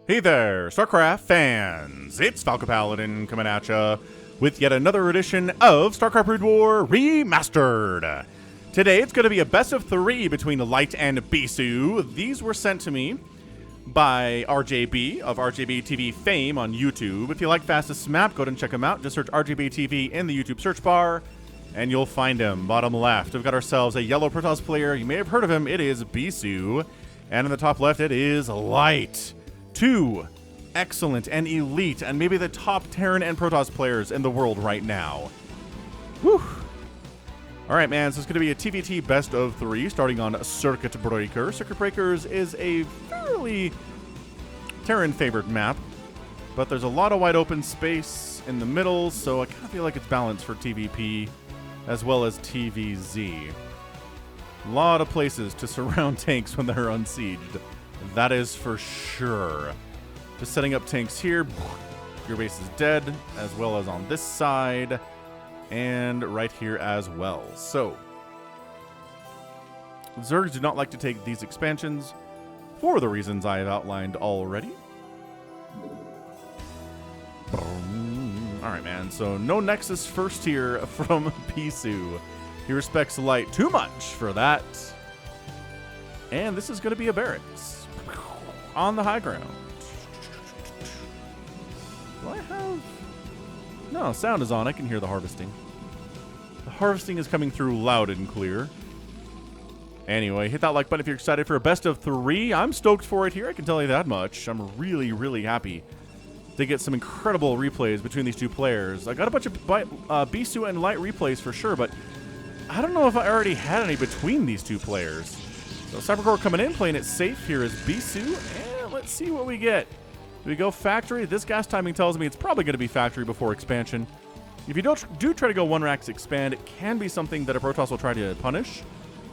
Hey there, StarCraft fans! It's Falcon Paladin coming at ya with yet another edition of StarCraft Brood War Remastered. Today it's going to be a best of 3 between Light and BISU. These were sent to me by RJB of RJB TV fame on YouTube. If you like fastest map, go ahead and check him out. Just search RJB TV in the YouTube search bar and you'll find him. Bottom left, we've got ourselves a yellow Protoss player. You may have heard of him. It is BISU. And in the top left, it is Light. 2 excellent and elite and maybe the top Terran and Protoss players in the world right now. Whew. Alright, man, so it's going to be a TVT best of 3 starting on Circuit Breaker. Circuit Breakers is a fairly Terran-favored map, but there's a lot of wide open space in the middle, so I kind of feel like it's balanced for TVP as well as TVZ. A lot of places to surround tanks when they're unsieged. That is for sure. Just setting up tanks here. Your base is dead, as well as on this side, and right here as well. So, Zergs do not like to take these expansions for the reasons I have outlined already. Alright, man, so no Nexus first here from BISU. He respects Light too much for that. And this is going to be a barracks on the high ground. Do I have... No, sound is on. I can hear the harvesting. The harvesting is coming through loud and clear. Anyway, hit that like button if you're excited for a best of 3. I'm stoked for it here. I can tell you that much. I'm really, really happy to get some incredible replays between these two players. I got a bunch of BISU and Light replays for sure, but I don't know if I already had any between these two players. So Cybercore coming in, playing it safe here is BISU, and let's see what we get. Do we go factory? This gas timing tells me it's probably going to be factory before expansion. If you do try to go 1 racks expand, it can be something that a Protoss will try to punish,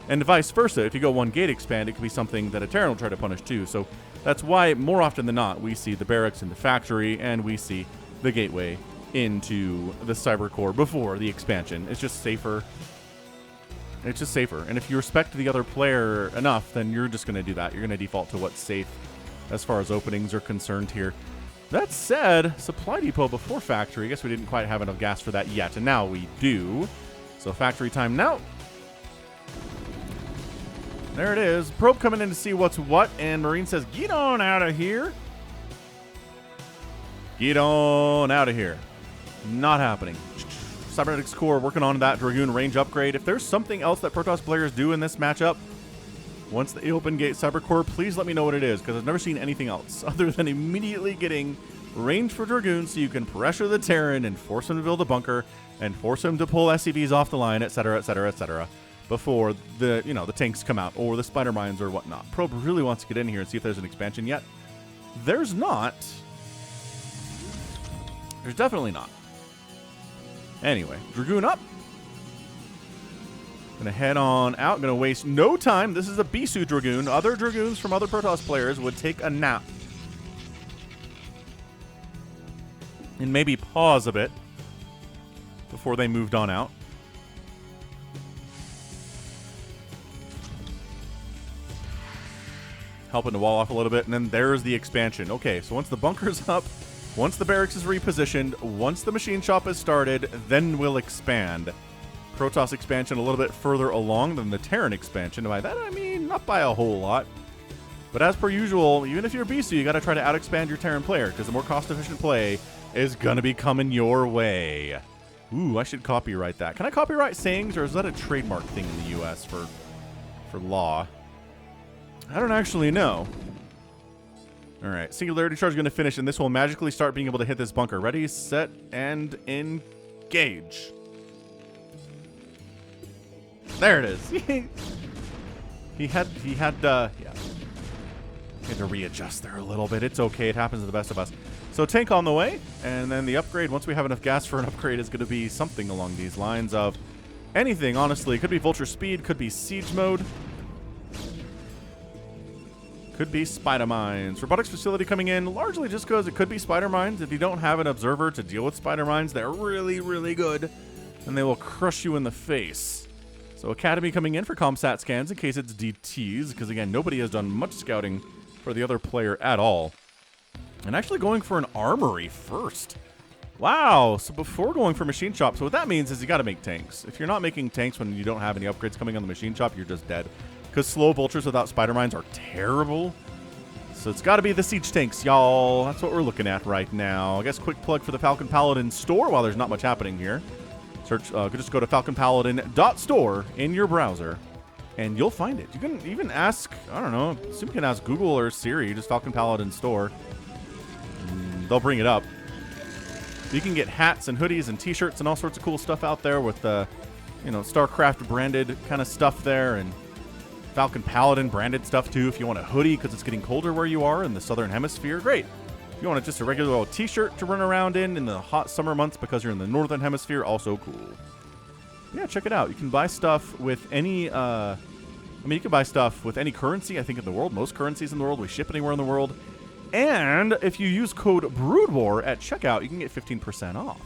and vice versa. If you go 1 gate expand, it could be something that a Terran will try to punish too. So that's why, more often than not, we see the barracks in the factory, and we see the gateway into the Cybercore before the expansion. It's just safer. It's just safer. And if you respect the other player enough, then you're just going to do that. You're going to default to what's safe as far as openings are concerned here. That said, supply depot before factory. I guess we didn't quite have enough gas for that yet, and now we do. So factory time now. There it is. Probe coming in to see what's what, and Marine says, get on out of here. Get on out of here. Not happening. Cybernetics Core working on that Dragoon range upgrade. If there's something else that Protoss players do in this matchup, once they open gate Cybercore, please let me know what it is, because I've never seen anything else other than immediately getting range for Dragoon so you can pressure the Terran and force him to build a bunker and force him to pull SCVs off the line, etc., etc., etc., before the, the tanks come out or the spider mines or whatnot. Probe really wants to get in here and see if there's an expansion yet. There's not. There's definitely not. Anyway, Dragoon up. Gonna head on out. Gonna waste no time. This is a BISU Dragoon. Other Dragoons from other Protoss players would take a nap and maybe pause a bit before they moved on out. Helping to wall off a little bit, and then there's the expansion. Okay, so once the bunker's up, once the barracks is repositioned, once the machine shop is started, then we'll expand. Protoss expansion a little bit further along than the Terran expansion. By that, I mean, not by a whole lot. But as per usual, even if you're BISU, you got to try to out-expand your Terran player, because the more cost-efficient play is going to be coming your way. Ooh, I should copyright that. Can I copyright sayings, or is that a trademark thing in the U.S. for law? I don't actually know. Alright, Singularity Charge is going to finish, and this will magically start being able to hit this bunker. Ready, set, and engage. There it is. He had to readjust there a little bit. It's okay. It happens to the best of us. So tank on the way, and then the upgrade, once we have enough gas for an upgrade, is going to be something along these lines of anything, honestly. Could be Vulture Speed, could be Siege Mode. Could be spider mines. Robotics facility coming in largely just because it could be spider mines. If you don't have an observer to deal with spider mines, they're really, really good, and they will crush you in the face. So Academy coming in for ComSat scans in case it's DTs, because again, nobody has done much scouting for the other player at all. And actually going for an armory first. Wow, so before going for machine shop, so what that means is you got to make tanks. If you're not making tanks when you don't have any upgrades coming on the machine shop, you're just dead. Because slow vultures without spider mines are terrible. So it's got to be the siege tanks, y'all. That's what we're looking at right now. I guess quick plug for the Falcon Paladin store while there's not much happening here. Search, just go to falconpaladin.store in your browser, and you'll find it. You can even ask, I don't know, assume you can ask Google or Siri, just Falcon Paladin store. They'll bring it up. You can get hats and hoodies and t-shirts and all sorts of cool stuff out there with, you know, StarCraft branded kind of stuff there, and Falcon Paladin branded stuff too. If you want a hoodie because it's getting colder where you are in the southern hemisphere, great. If you want just a regular old t-shirt to run around in the hot summer months because you're in the northern hemisphere, also cool. Yeah, check it out. You can buy stuff with any, you can buy stuff with any currency, I think, in the world. Most currencies in the world. We ship anywhere in the world. And if you use code BROODWAR at checkout, you can get 15% off.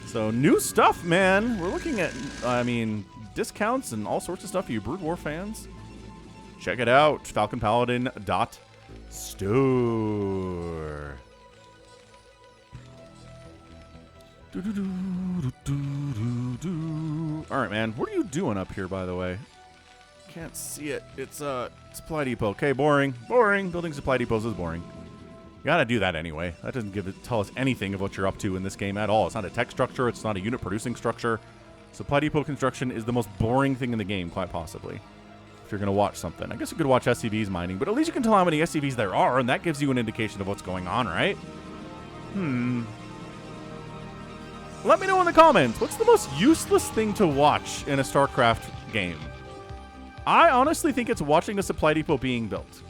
So new stuff, man. We're looking at, discounts and all sorts of stuff for you Brood War fans. Check it out, falconpaladin.store. All right, man. What are you doing up here, by the way? Can't see it. It's supply depot. Okay, boring. Boring. Building supply depots is boring. You gotta do that anyway. That doesn't tell us anything of what you're up to in this game at all. It's not a tech structure. It's not a unit producing structure. Supply depot construction is the most boring thing in the game, quite possibly. If you're gonna watch something, I guess you could watch SCVs mining, but at least you can tell how many SCVs there are, and that gives you an indication of what's going on, right? Let me know in the comments. What's the most useless thing to watch in a StarCraft game? I honestly think it's watching a supply depot being built.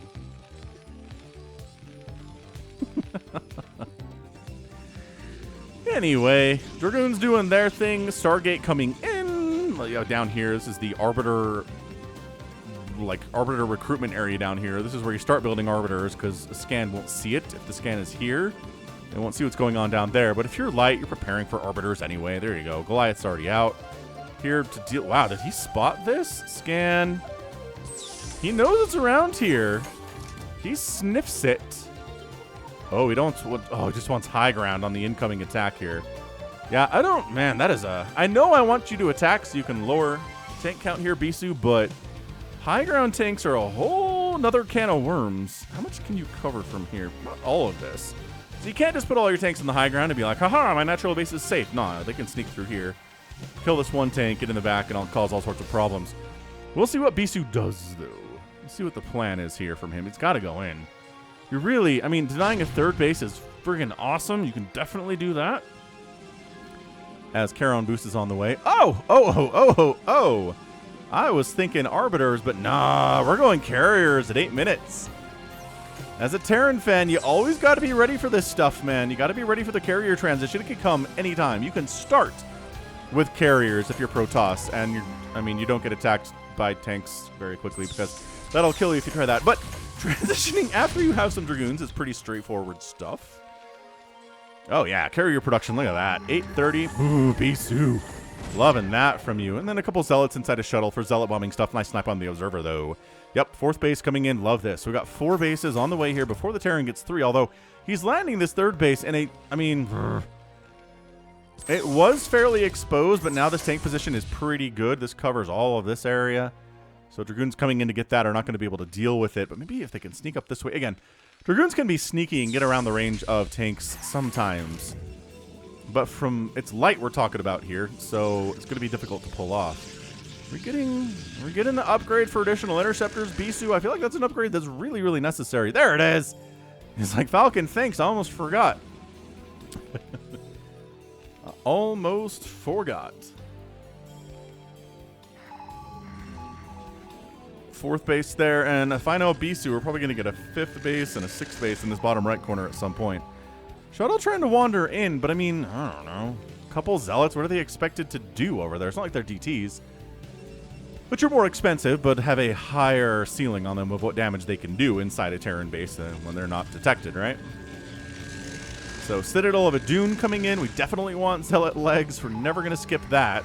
Anyway, Dragoons doing their thing. Stargate coming in. Down here, this is the Arbiter, Arbiter recruitment area down here. This is where you start building Arbiters because the scan won't see it. If the scan is here, they won't see what's going on down there. But if you're light, you're preparing for Arbiters anyway. There you go. Goliath's already out. Here to deal. Wow, did he spot this? Scan. He knows it's around here. He sniffs it. Oh, he don't. Oh, he just wants high ground on the incoming attack here. Yeah, I don't. Man, that is a. I know I want you to attack so you can lower tank count here, BISU, but high ground tanks are a whole nother can of worms. How much can you cover from here? Not all of this. So you can't just put all your tanks in the high ground and be like, haha, my natural base is safe. Nah, they can sneak through here, kill this one tank, get in the back, and I'll cause all sorts of problems. We'll see what BISU does, though. Let's see what the plan is here from him. It's got to go in. You're really, denying a third base is friggin' awesome. You can definitely do that. As Charon boost is on the way. Oh! I was thinking Arbiters, but nah, we're going Carriers at 8 minutes. As a Terran fan, you always got to be ready for this stuff, man. You got to be ready for the Carrier transition. It can come anytime. You can start with Carriers if you're Protoss, and you don't get attacked by tanks very quickly because that'll kill you if you try that. But transitioning after you have some Dragoons is pretty straightforward stuff. Oh, yeah. Carrier production. Look at that. 830. Ooh, BISU. Loving that from you. And then a couple Zealots inside a shuttle for Zealot bombing stuff. Nice snipe on the Observer, though. Yep, 4th base coming in. Love this. So we got 4 bases on the way here before the Terran gets 3, although he's landing this 3rd base in a, it was fairly exposed, but now this tank position is pretty good. This covers all of this area. So Dragoons coming in to get that are not going to be able to deal with it. But maybe if they can sneak up this way. Again, Dragoons can be sneaky and get around the range of tanks sometimes. But it's light we're talking about here, so it's going to be difficult to pull off. We're getting the upgrade for additional interceptors. BISU, I feel like that's an upgrade that's really, really necessary. There it is. It's like, Falcon, thanks. I almost forgot. Almost forgot. 4th base there, and if I know BISU, we're probably going to get a 5th base and a 6th base in this bottom right corner at some point. Shuttle trying to wander in, but I don't know. A couple Zealots, what are they expected to do over there? It's not like they're DTs, which are more expensive, but have a higher ceiling on them of what damage they can do inside a Terran base when they're not detected, right? So Citadel of a Dune coming in. We definitely want Zealot legs. We're never going to skip that.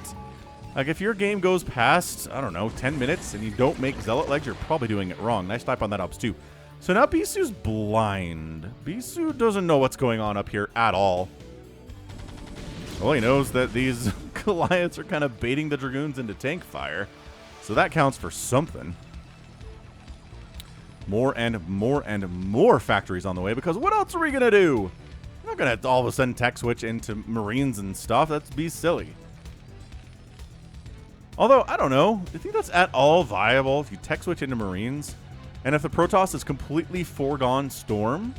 Like, if your game goes past, 10 minutes and you don't make Zealot legs, you're probably doing it wrong. Nice type on that Ops, too. So now BISU's blind. BISU doesn't know what's going on up here at all. Well, he knows that these Goliaths are kind of baiting the Dragoons into tank fire. So that counts for something. More and more and more factories on the way, because what else are we going to do? We're not going to all of a sudden tech switch into Marines and stuff. That'd be silly. Although, I don't know. Do you think that's at all viable if you tech switch into Marines? And if the Protoss is completely foregone Storm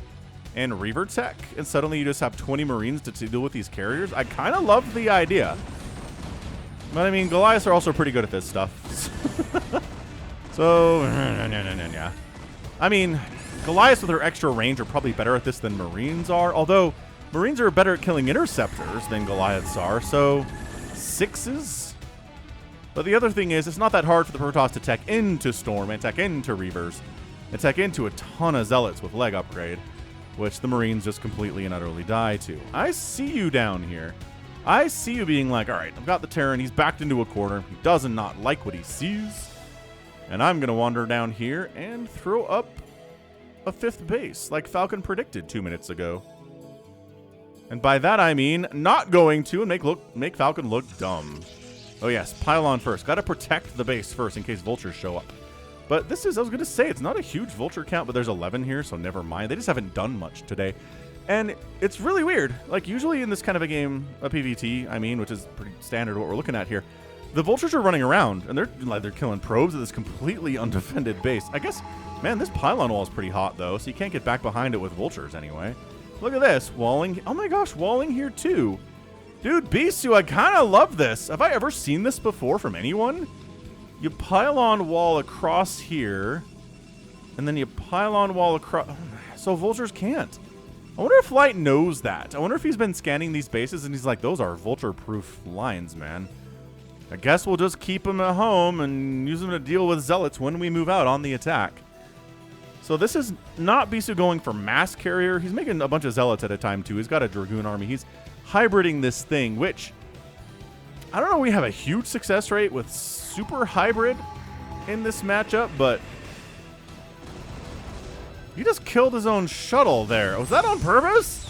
and Reaver tech, and suddenly you just have 20 Marines to deal with these carriers? I kind of love the idea. But I mean, Goliaths are also pretty good at this stuff. So, yeah. I mean, Goliaths with their extra range are probably better at this than Marines are. Although, Marines are better at killing interceptors than Goliaths are. So, 6s? But the other thing is, it's not that hard for the Protoss to tech into Storm and tech into Reavers. And tech into a ton of Zealots with leg upgrade, which the Marines just completely and utterly die to. I see you down here. I see you being like, all right, I've got the Terran. He's backed into a corner. He does not like what he sees. And I'm going to wander down here and throw up a 5th base, like Falcon predicted 2 minutes ago. And by that I mean not going to and make Falcon look dumb. Oh yes, pylon first. Got to protect the base first in case vultures show up. But this is, I was going to say, it's not a huge vulture count, but there's 11 here, so never mind. They just haven't done much today. And it's really weird. Like, usually in this kind of a game, a PvT, I mean, which is pretty standard what we're looking at here, the vultures are running around, and they're killing probes at this completely undefended base. I guess, man, this pylon wall is pretty hot, though, so you can't get back behind it with vultures anyway. Look at this. Walling. Oh, my gosh, walling here, too. Dude, BISU, I kind of love this. Have I ever seen this before from anyone? You pylon wall across here, and then you pylon wall across... So vultures can't. I wonder if Light knows that. I wonder if he's been scanning these bases and he's like, those are vulture-proof lines, man. I guess we'll just keep them at home and use them to deal with Zealots when we move out on the attack. So this is not BISU going for mass carrier. He's making a bunch of Zealots at a time, too. He's got a Dragoon army. He's hybriding this thing, which... I don't know, we have a huge success rate with super hybrid in this matchup, but... He just killed his own shuttle there. Was that on purpose?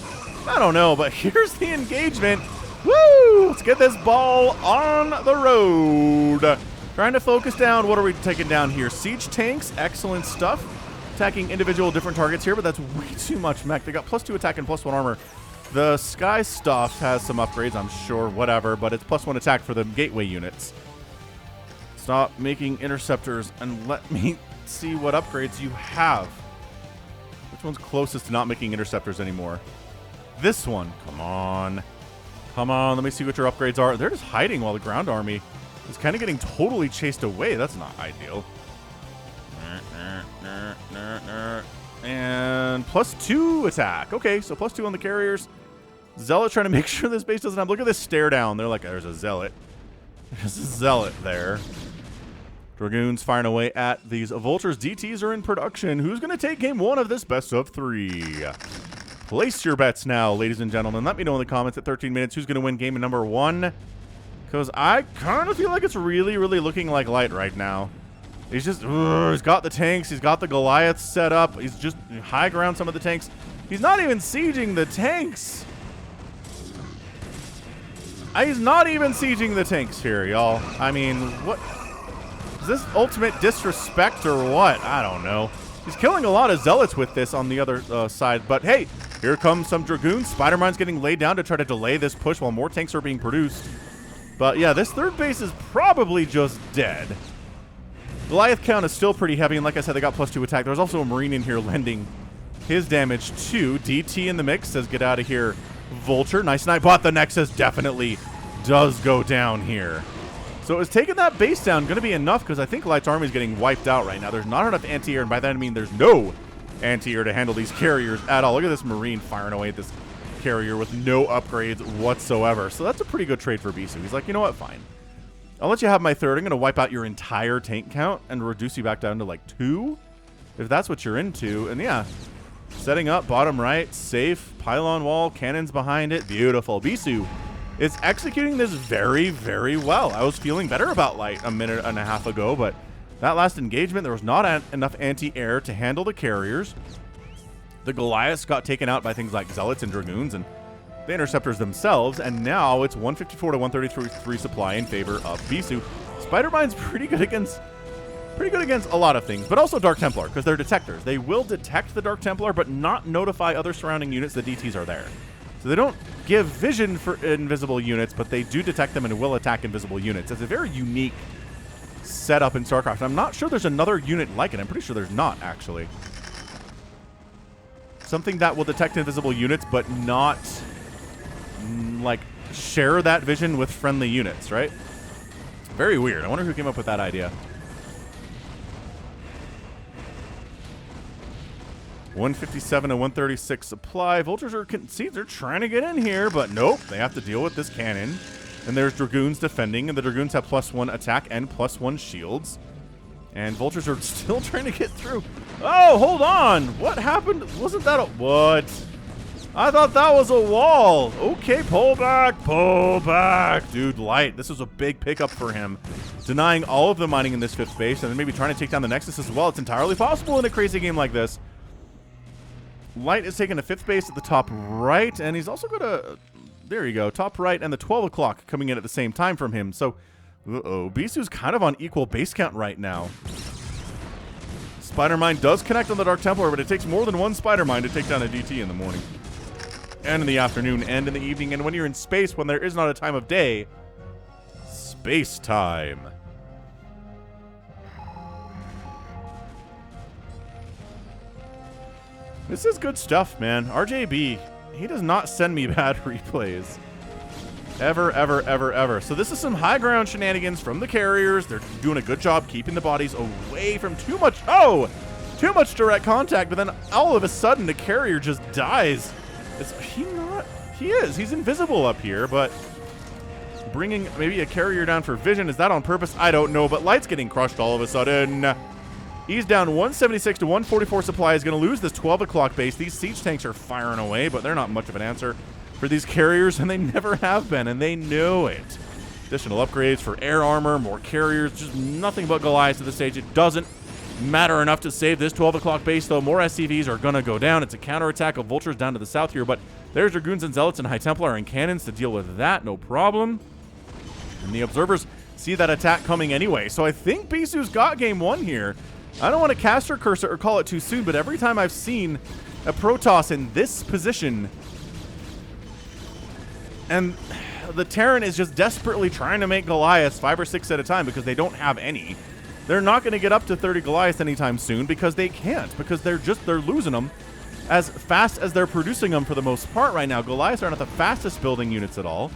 I don't know, but here's the engagement. Woo! Let's get this ball on the road. Trying to focus down. What are we taking down here? Siege tanks. Excellent stuff. Attacking individual different targets here, but that's way too much mech. They got +2 attack and +1 armor. The sky stuff has some upgrades, I'm sure. Whatever, but it's +1 attack for the gateway units. Stop making interceptors and let me see what upgrades you have. Which one's closest to not making interceptors anymore? This one. Come on. Come on. Let me see what your upgrades are. They're just hiding while the ground army is kind of getting totally chased away. That's not ideal. And +2 attack. Okay, so +2 on the carriers. Zealot trying to make sure this base doesn't have... Look at this stare down. They're like, there's a Zealot. There's a Zealot there. Dragoons firing away at these vultures. DTs are in production. Who's going to take game 1 of this best of 3? Place your bets now, ladies and gentlemen. Let me know in the comments at 13 minutes who's going to win game number 1. Because I kind of feel like it's really, really looking like Light right now. He's just... he's got the tanks. He's got the Goliaths set up. He's just high ground some of the tanks. He's not even sieging the tanks. He's not even sieging the tanks here, y'all. I mean, what... Is this ultimate disrespect or what? I don't know. He's killing a lot of Zealots with this on the other side. But hey, here comes some Dragoons. Spider-Mine's getting laid down to try to delay this push while more tanks are being produced. But yeah, this third base is probably just dead. Goliath count is still pretty heavy. And like I said, they got +2 attack. There's also a Marine in here lending his damage too. DT in the mix says, get out of here, Vulture. Nice Nightbot. The Nexus definitely does go down here. So it's taking that base down going to be enough because I think Light's army is getting wiped out right now. There's not enough anti-air, and by that I mean there's no anti-air to handle these carriers at all. Look at this Marine firing away at this carrier with no upgrades whatsoever. So that's a pretty good trade for BISU. He's like, you know what, fine. I'll let you have my third. I'm going to wipe out your entire tank count and reduce you back down to like 2, if that's what you're into. And yeah, setting up bottom right, safe, pylon wall, cannons behind it. Beautiful. BISU is executing this very, very well. I was feeling better about Light a minute and a half ago, but That last engagement, there was not enough anti-air to handle the carriers. The Goliaths got taken out by things like Zealots and Dragoons and the Interceptors themselves, and now it's 154 to 133 supply in favor of BISU. Spider-Mine's pretty good against a lot of things, but also Dark Templar, because they're detectors. They will detect the Dark Templar, but not notify other surrounding units that DTs are there. So they don't give vision for invisible units, but they do detect them and will attack invisible units. It's a very unique setup in StarCraft. I'm not sure there's another unit like it. I'm pretty sure there's not, actually. Something that will detect invisible units, but not, like, share that vision with friendly units, right? Very weird. I wonder who came up with that idea. 157 to 136 supply. Vultures are they're trying to get in here, but nope. They have to deal with this cannon. And there's Dragoons defending, and the Dragoons have +1 attack and +1 shields. And Vultures are still trying to get through. Oh, hold on. What happened? Wasn't that a... What? I thought that was a wall. Okay, pull back, pull back. Dude, Light, this was a big pickup for him. Denying all of the mining in this 5th base, and then maybe trying to take down the Nexus as well. It's entirely possible in a crazy game like this. Light is taking a 5th base at the top right, and he's also got a... There you go, top right, and the 12 o'clock coming in at the same time from him. So, BISU's kind of on equal base count right now. Spider-Mine does connect on the Dark Templar, but it takes more than one Spider-Mine to take down a DT in the morning. And in the afternoon, and in the evening, and when you're in space, when there is not a time of day, space time. This is good stuff, man. RJB, he does not send me bad replays. Ever, ever, ever, ever. So this is some high ground shenanigans from the carriers. They're doing a good job keeping the bodies away from too much direct contact, but then all of a sudden the carrier just dies. He's invisible up here, but bringing maybe a carrier down for vision, is that on purpose? I don't know, but Light's getting crushed all of a sudden. He's down 176 to 144 supply. He's going to lose this 12 o'clock base. These siege tanks are firing away, but they're not much of an answer for these carriers, and they never have been, and they know it. Additional upgrades for air armor, more carriers, just nothing but Goliaths at this stage. It doesn't matter enough to save this 12 o'clock base, though. More SCVs are going to go down. It's a counterattack of Vultures down to the south here, but there's Dragoons and Zealots and High Templar and Cannons to deal with that, no problem. And the Observers see that attack coming anyway, so I think BISU's got game one here. I don't want to caster curse it or call it too soon, but every time I've seen a Protoss in this position, and the Terran is just desperately trying to make Goliaths 5 or 6 at a time because they don't have any. They're not going to get up to 30 Goliaths anytime soon because they can't, because they're losing them as fast as they're producing them for the most part right now. Goliaths are not the fastest building units at all.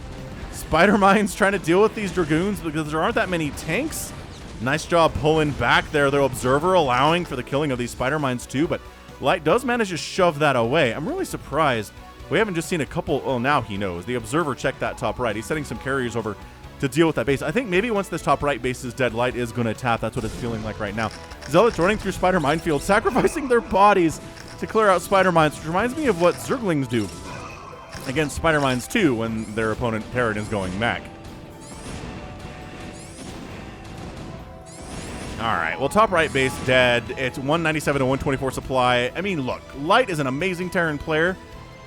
Spider-Mine's trying to deal with these Dragoons because there aren't that many tanks. Nice job pulling back there. The Observer allowing for the killing of these Spider-Mines too, but Light does manage to shove that away. I'm really surprised. We haven't just seen a couple... Oh, now he knows. The Observer checked that top right. He's sending some carriers over to deal with that base. I think maybe once this top right base is dead, Light is going to tap. That's what it's feeling like right now. Zealots running through Spider Minefield, sacrificing their bodies to clear out Spider Mines, which reminds me of what Zerglings do against Spider Mines too when their opponent Terran is going mech. Alright, well, top right base dead. It's 197 to 124 supply. I mean, look, Light is an amazing Terran player.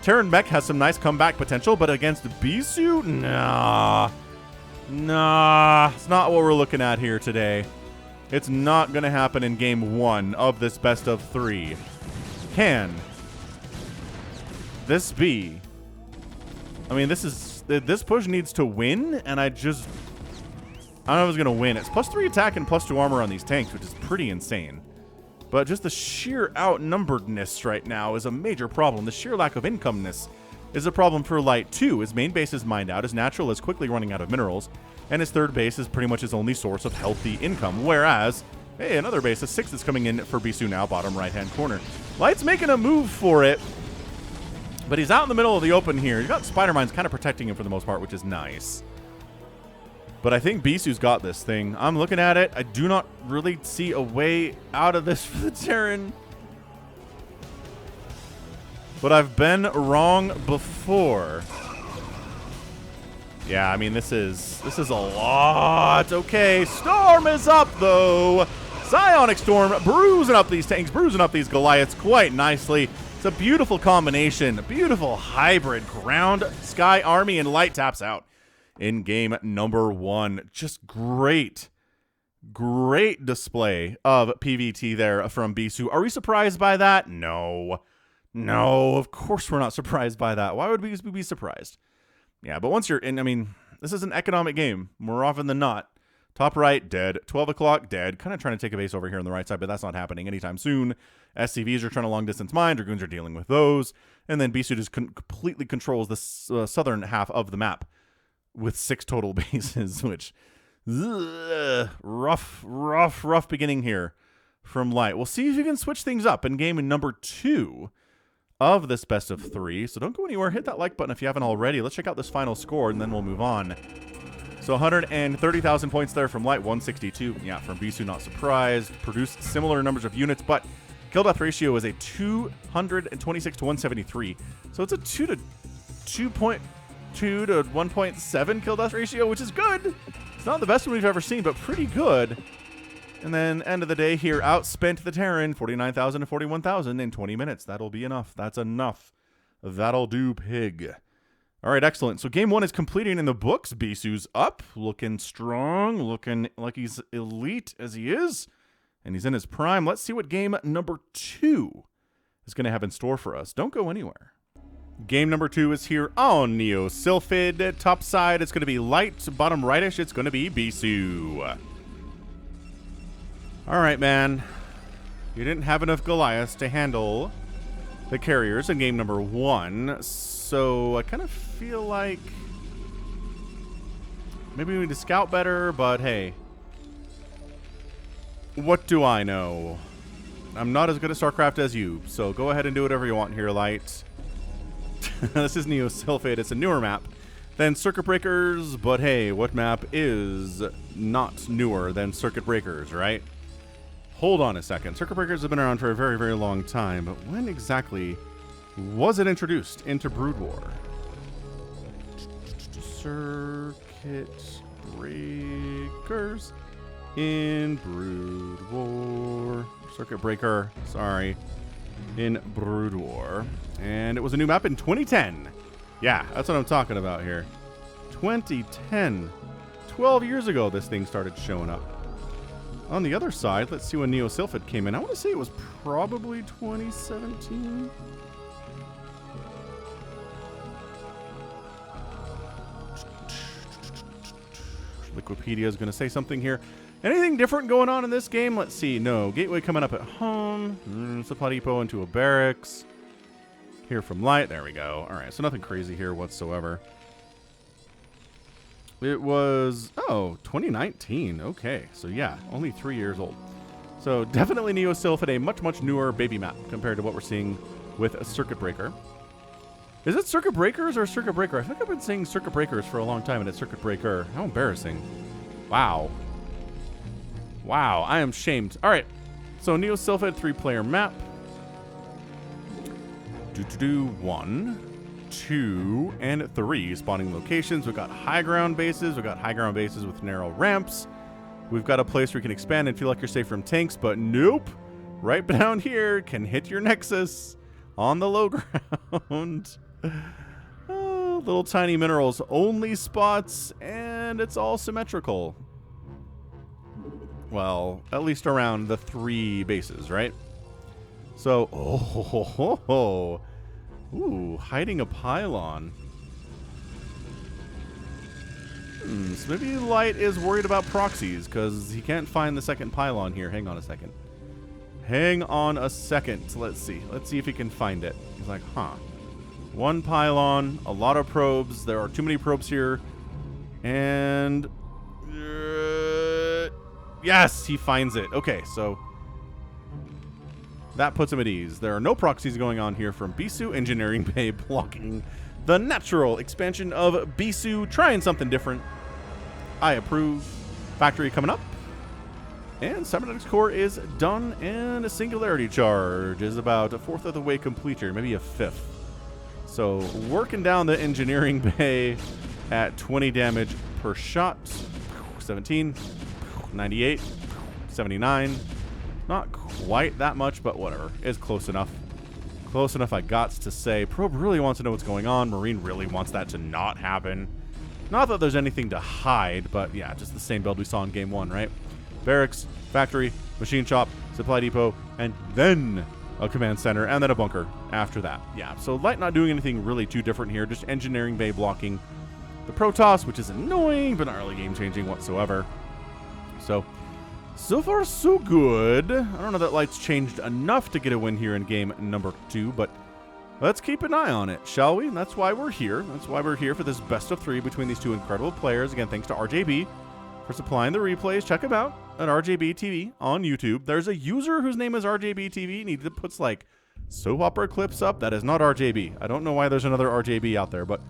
Terran mech has some nice comeback potential, but against BISU? Nah. It's not what we're looking at here today. It's not going to happen in game one of this best of 3. Can this be? I mean, this push needs to win, and I don't know if it's going to win. It's +3 attack and +2 armor on these tanks, which is pretty insane. But just the sheer outnumberedness right now is a major problem. The sheer lack of income-ness is a problem for Light too. His main base is mined out, his natural is quickly running out of minerals, and his third base is pretty much his only source of healthy income. Whereas, hey, another base, a 6 is coming in for BISU now, bottom right-hand corner. Light's making a move for it, but he's out in the middle of the open here. He's got Spider-Mines kind of protecting him for the most part, which is nice. But I think BISU's got this thing. I'm looking at it. I do not really see a way out of this for the Terran. But I've been wrong before. Yeah, I mean, this is a lot. Okay, Storm is up, though. Psionic Storm bruising up these tanks, bruising up these Goliaths quite nicely. It's a beautiful combination, a beautiful hybrid ground, sky army, and light taps out in game number 1. Just great display of PVT there from BISU. Are we surprised by that? No, of course we're not surprised by that. Why would we be surprised? Yeah, but once you're in, I mean, this is an economic game more often than not. Top right, dead. 12 o'clock, dead. Kind of trying to take a base over here on the right side, but that's not happening anytime soon. SCVs are trying to long-distance mine. Dragoons are dealing with those. And then BISU just completely controls the southern half of the map with 6 total bases, which, rough beginning here from Light. We'll see if you can switch things up in game number 2 of this best of 3. So don't go anywhere. Hit that like button if you haven't already. Let's check out this final score, and then we'll move on. So 130,000 points there from Light, 162. Yeah, from BISU, not surprised. Produced similar numbers of units, but kill death ratio is a 226 to 173. So it's a 2 to 1.7 kill death ratio, which is good. It's not the best one we've ever seen, but pretty good. And then end of the day here, outspent the Terran, 49,000 to 41,000 in 20 minutes. That'll be enough. That's enough. That'll do, pig. All right, excellent. So game 1 is completing in the books. BISU's up, looking strong, looking like he's elite as he is, and he's in his prime. Let's see what game number 2 is going to have in store for us. Don't go anywhere. Game number 2 is here on Neo Sylphid. Top side, it's going to be Light. Bottom rightish, it's going to be BISU. All right, man. You didn't have enough Goliaths to handle the carriers in game number 1, so I kind of feel like maybe we need to scout better, but hey, what do I know? I'm not as good at StarCraft as you, so go ahead and do whatever you want here, Light. This is Neo Sylphid. It's a newer map than Circuit Breakers, but hey, what map is not newer than Circuit Breakers, right? Hold on a second. Circuit Breakers have been around for a very, very long time, but when exactly was it introduced into Brood War? Circuit Breakers in Brood War. Circuit Breaker, sorry, in Brood War. And it was a new map in 2010. Yeah, that's what I'm talking about here. 2010. 12 years ago this thing started showing up. On the other side, let's see when Neo Sylphid came in. I want to say it was probably 2017. Wikipedia is going to say something here. Anything different going on in this game? Let's see. No. Gateway coming up at home. Supply depot into a barracks. Here from Light. There we go. All right. So nothing crazy here whatsoever. It was, 2019. Okay. So yeah, only 3 years old. So definitely Neo Sylphid, a much newer baby map compared to what we're seeing with a Circuit Breaker. Is it Circuit Breakers or Circuit Breaker? I think I've been saying Circuit Breakers for a long time, and it's Circuit Breaker. How embarrassing. Wow. Wow, I am shamed. All right, so Neo Sylphid 3-player map. 1, 2, and 3 spawning locations. We've got high ground bases. We've got high ground bases with narrow ramps. We've got a place where you can expand and feel like you're safe from tanks, but nope. Right down here can hit your nexus on the low ground. Little tiny minerals, only spots, and it's all symmetrical. Well, at least around the 3 bases, right? So, ooh, hiding a pylon. So maybe Light is worried about proxies because he can't find the second pylon here. Hang on a second. Hang on a second. Let's see. Let's see if he can find it. He's like, huh. 1 pylon, a lot of probes. There are too many probes here. And yes, he finds it. Okay, so that puts him at ease. There are no proxies going on here from BISU. Engineering Bay blocking the natural expansion of BISU. Trying something different. I approve. Factory coming up. And Cybernetics Core is done, and a Singularity Charge is about a 4th of the way complete here, maybe a 5th. So working down the Engineering Bay at 20 damage per shot. 17, 98, 79, Not quite that much, but whatever. It's close enough. Close enough, I got to say. Probe really wants to know what's going on. Marine really wants that to not happen. Not that there's anything to hide, but yeah, just the same build we saw in Game 1, right? Barracks, factory, machine shop, supply depot, and then a command center, and then a bunker after that. Yeah, so Light not doing anything really too different here, just engineering bay blocking the Protoss, which is annoying, but not really game-changing whatsoever. So far, so good. I don't know that Light's changed enough to get a win here in game number 2, but let's keep an eye on it, shall we? That's why we're here. That's why we're here for this best of 3 between these two incredible players. Again, thanks to RJB for supplying the replays. Check him out at RJB TV on YouTube. There's a user whose name is RJB TV, and he puts, like, soap opera clips up. That is not RJB. I don't know why there's another RJB out there, but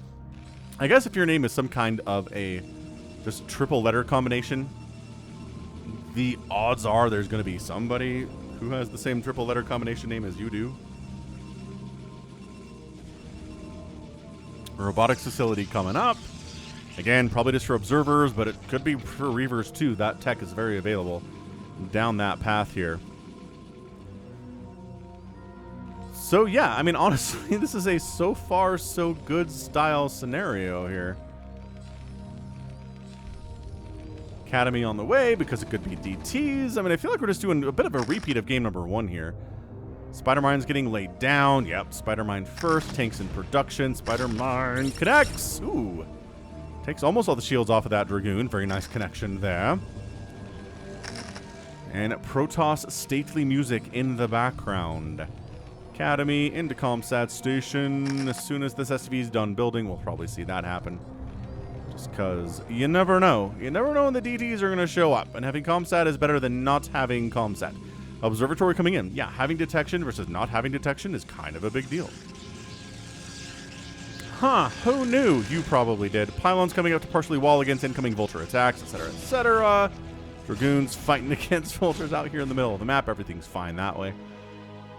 I guess if your name is some kind of a just triple letter combination, the odds are there's going to be somebody who has the same triple letter combination name as you do. Robotics facility coming up. Again, probably just for observers, but it could be for Reavers too. That tech is very available down that path here. So yeah, I mean, honestly, this is a so far so good style scenario here. Academy on the way because it could be DTs. I mean, I feel like we're just doing a bit of a repeat of game number 1 here. Spider Mine's getting laid down. Yep, Spider Mine first. Tanks in production. Spider Mine connects. Ooh. Takes almost all the shields off of that Dragoon. Very nice connection there. And Protoss stately music in the background. Academy into Comsat station. As soon as this SCV is done building, we'll probably see that happen. Just because you never know. You never know when the DTs are going to show up. And having Comsat is better than not having Comsat. Observatory coming in. Yeah, having detection versus not having detection is kind of a big deal. Huh, who knew? You probably did. Pylons coming up to partially wall against incoming Vulture attacks, etc., etc. Dragoons fighting against Vultures out here in the middle of the map. Everything's fine that way.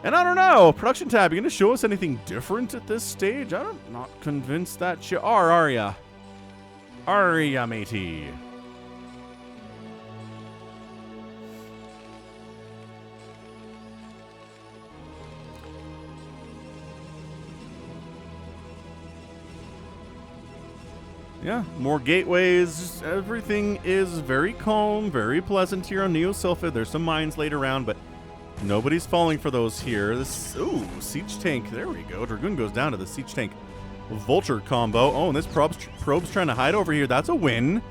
And I don't know, production tab, you going to show us anything different at this stage? I'm not convinced that you are ya? Are ya, matey? Yeah, more gateways. Everything is very calm, very pleasant here on Neo Sylphid. There's some mines laid around, but nobody's falling for those here. This, ooh, siege tank. There we go. Dragoon goes down to the siege tank Vulture combo. Oh, and this probe's trying to hide over here. That's a win.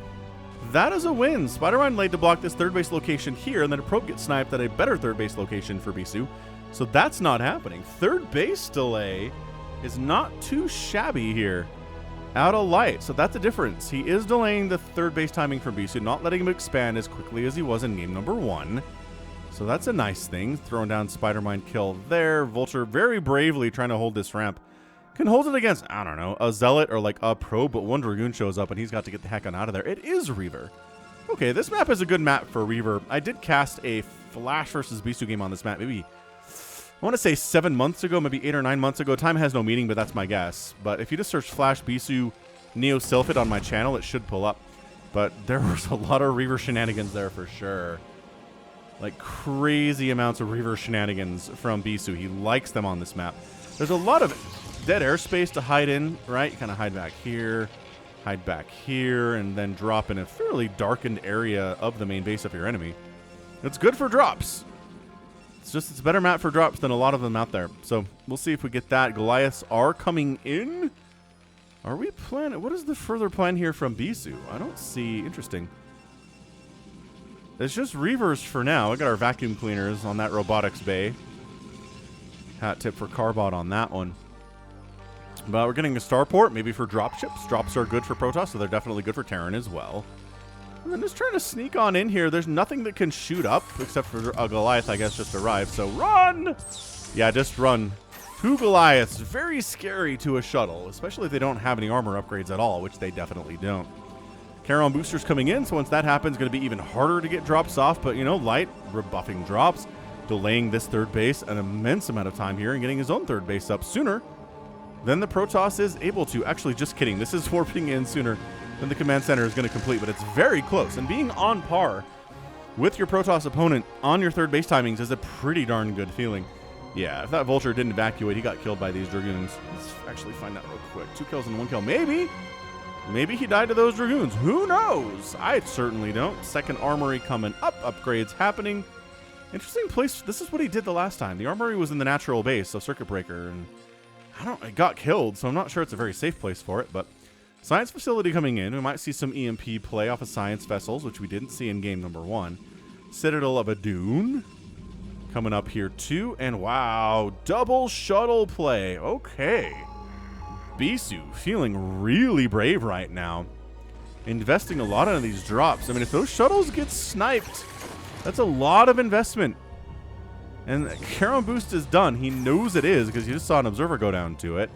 That is a win. Spider-Man laid to block this third base location here, and then a probe gets sniped at a better third base location for BISU. So that's not happening. Third base delay is not too shabby here. Out of Light, so that's a difference. He is delaying the third base timing for BISU, not letting him expand as quickly as he was in game number 1. So that's a nice thing. Throwing down Spider-Mine kill there. Vulture very bravely trying to hold this ramp. Can hold it against, I don't know, a Zealot or like a Probe, but one Dragoon shows up and he's got to get the heck on out of there. It is Reaver. Okay, this map is a good map for Reaver. I did cast a Flash versus BISU game on this map, maybe, I want to say 7 months ago, maybe 8 or 9 months ago. Time has no meaning, but that's my guess. But if you just search Flash BISU Neo Sylphid on my channel, it should pull up. But there was a lot of Reaver shenanigans there for sure. Like crazy amounts of Reaver shenanigans from BISU. He likes them on this map. There's a lot of dead airspace to hide in, right? You kind of hide back here, and then drop in a fairly darkened area of the main base of your enemy. It's good for drops. It's a better map for drops than a lot of them out there. So we'll see if we get that. Goliaths are coming in. Are we planning? What is the further plan here from BISU? I don't see. Interesting. It's just Reavers for now. We got our vacuum cleaners on that robotics bay. Hat tip for Carbot on that one. But we're getting a starport, maybe for dropships. Drops are good for Protoss, so they're definitely good for Terran as well. And then just trying to sneak on in here. There's nothing that can shoot up, except for a Goliath, I guess, just arrived. So run! Yeah, just run. 2 Goliaths. Very scary to a shuttle, especially if they don't have any armor upgrades at all, which they definitely don't. Charon boosters coming in, so once that happens, it's going to be even harder to get drops off. But, you know, Light rebuffing drops, delaying this third base an immense amount of time here and getting his own third base up sooner than the Protoss is able to. Actually, just kidding. This is warping in sooner than the command center is going to complete, but it's very close. And being on par with your Protoss opponent on your third base timings is a pretty darn good feeling. Yeah, if that Vulture didn't evacuate, he got killed by these Dragoons. Let's actually find out real quick. 2 kills and 1 kill. Maybe he died to those Dragoons. Who knows? I certainly don't. Second armory coming up. Upgrades happening. Interesting place. This is what he did the last time. The armory was in the natural base, so Circuit Breaker, and it got killed, so I'm not sure it's a very safe place for it, but Science Facility coming in. We might see some EMP play off of Science Vessels, which we didn't see in game number 1. Citadel of Adun coming up here too, and wow, double shuttle play. Okay. BISU feeling really brave right now. Investing a lot into these drops. I mean, if those shuttles get sniped, that's a lot of investment. And Charon Boost is done. He knows it is because you just saw an observer go down to it.